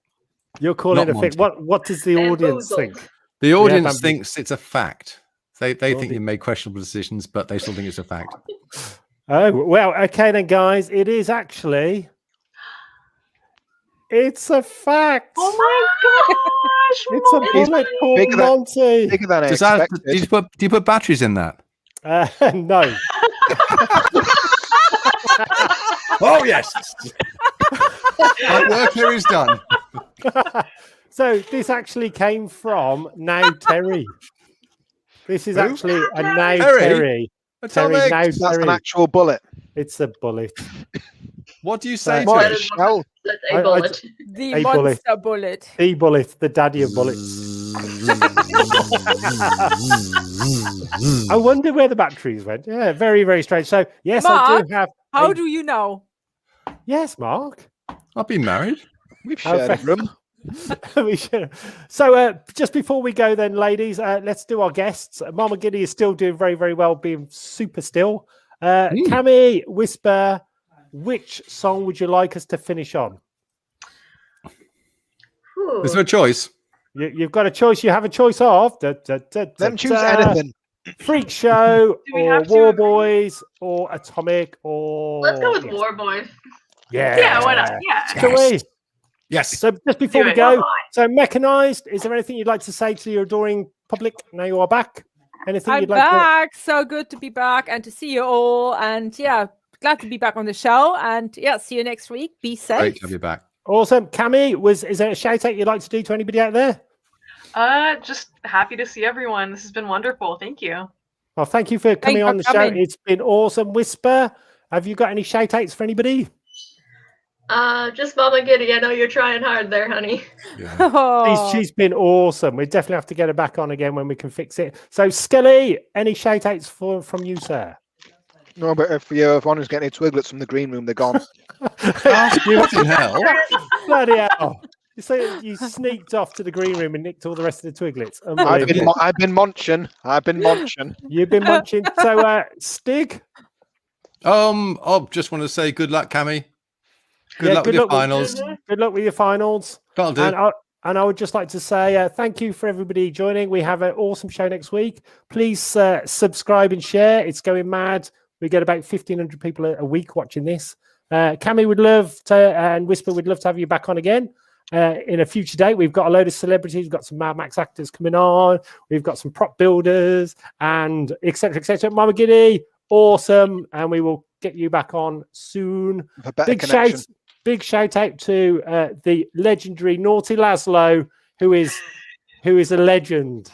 You're calling not it a fict. What does the audience think? The audience thinks it's a fact. They think you made questionable decisions, but they still think it's a fact. Oh, well, okay then, guys. It is actually... It's a fact. Oh my gosh! It's a bullet called Monty. Bigger than I Do expected. you put batteries in that? No. Oh, yes. My work here is done. So this actually came from Now Terry. This is actually a Now Terry. Terry, Now That's Terry. an actual bullet. It's a bullet. What do you say More to like it? a shell. That's a bullet. The A monster bullet. The bullet, the daddy of bullets. I wonder where the batteries went. Yeah, very, very strange. So yes, I Mark, do have. How do you know? Yes, Mark. I've been married. We've shared a room. We should. So just before we go then, ladies, let's do our guests. Mama Giddy is still doing very, very well, being super still. Cammy, Whisper, which song would you like us to finish on? Ooh. Is there a choice? You've got a choice. You have a choice of Let them choose anything. Freak Show Do we or have to War agree? Boys or Atomic or Let's go with War Boys. Yeah, Why not? Yeah. Shall we? Yes. So just before Do we it. go, so Mechanized, is there anything you'd like to say to your adoring public now you are back? Anything I'm you'd like to back. So good to be back and to see you all. And yeah, glad to be back on the show. And yeah, see you next week. Be safe. Great to have you back. Awesome. Cammy, is there a shout out you'd like to do to anybody out there? Just happy to see everyone. This has been wonderful. Thank you. Well, thank you for coming you on for the show. coming. It's been awesome. Whisper, have you got any shout outs for anybody? Just Mama Giddy. I know you're trying hard there, honey. Oh. She's been awesome. We definitely have to get her back on again when we can fix it. So, Skelly, any shout outs from you, sir? No, but if one who's getting twiglets from the green room, they're gone. What in hell? Bloody hell. You sneaked off to the green room and nicked all the rest of the twiglets. I've been munching. You've been munching. So, Stig? I just want to say good luck, Cammy. Good luck with your finals. Good luck with your finals. That'll do. And I would just like to say thank you for everybody joining. We have an awesome show next week. Please subscribe and share. It's going mad. We get about 1,500 people a week watching this. Cammy would love to, and Whisper would love to have you back on again in a future date. We've got a load of celebrities. We've got some Mad Max actors coming on. We've got some prop builders and etc. etc. Mama Giddy, awesome. And we will get you back on soon. Big shout out to the legendary Naughty Laszlo, who is a legend.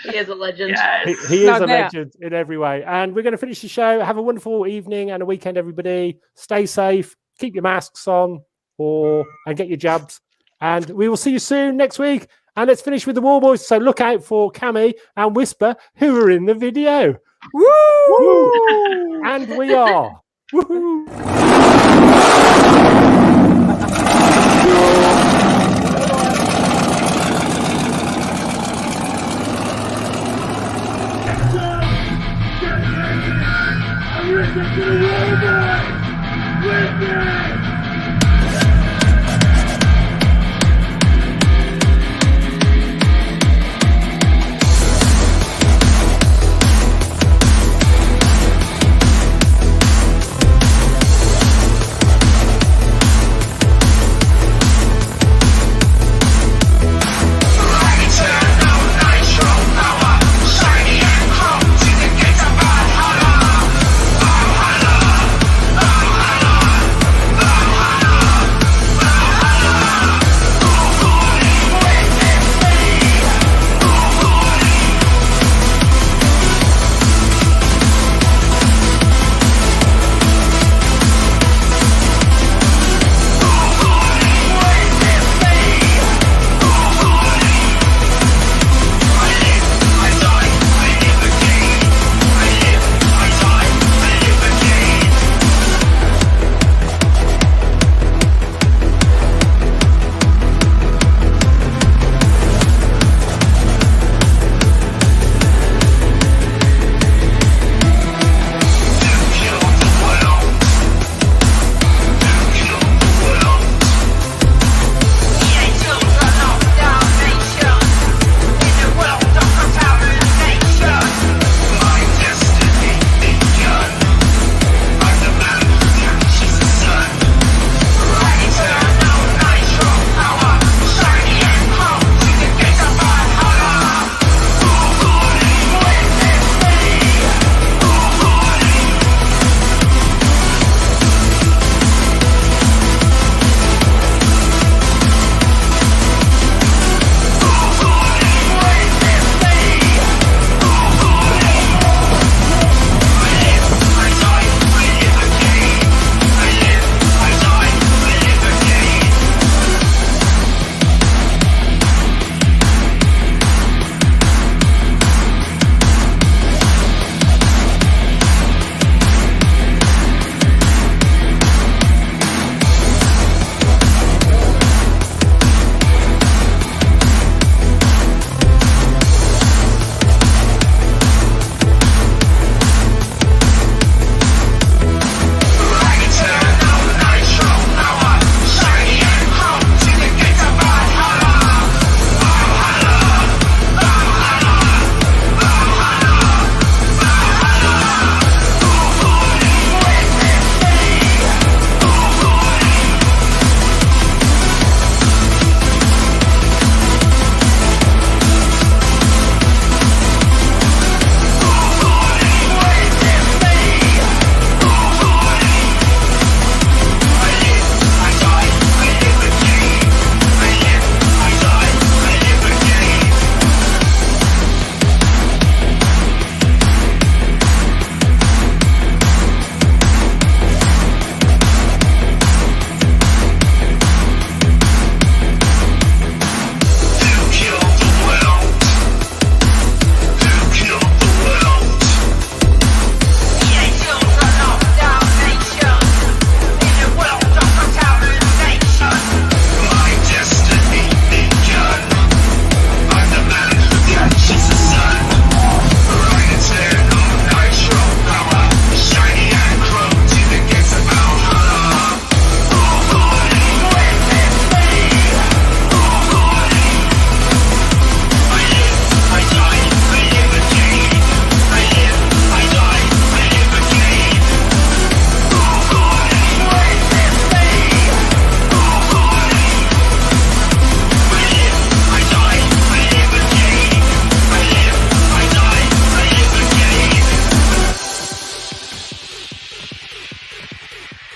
He is a legend. Yes. He is a legend in every way. And we're going to finish the show. Have a wonderful evening and a weekend, everybody. Stay safe. Keep your masks on and get your jabs. And we will see you soon next week. And let's finish with the War Boys. So look out for Cammy and Whisper, who are in the video. Woo! Woo! And we are. Woo-hoo! Listen to the War Boys! Listen!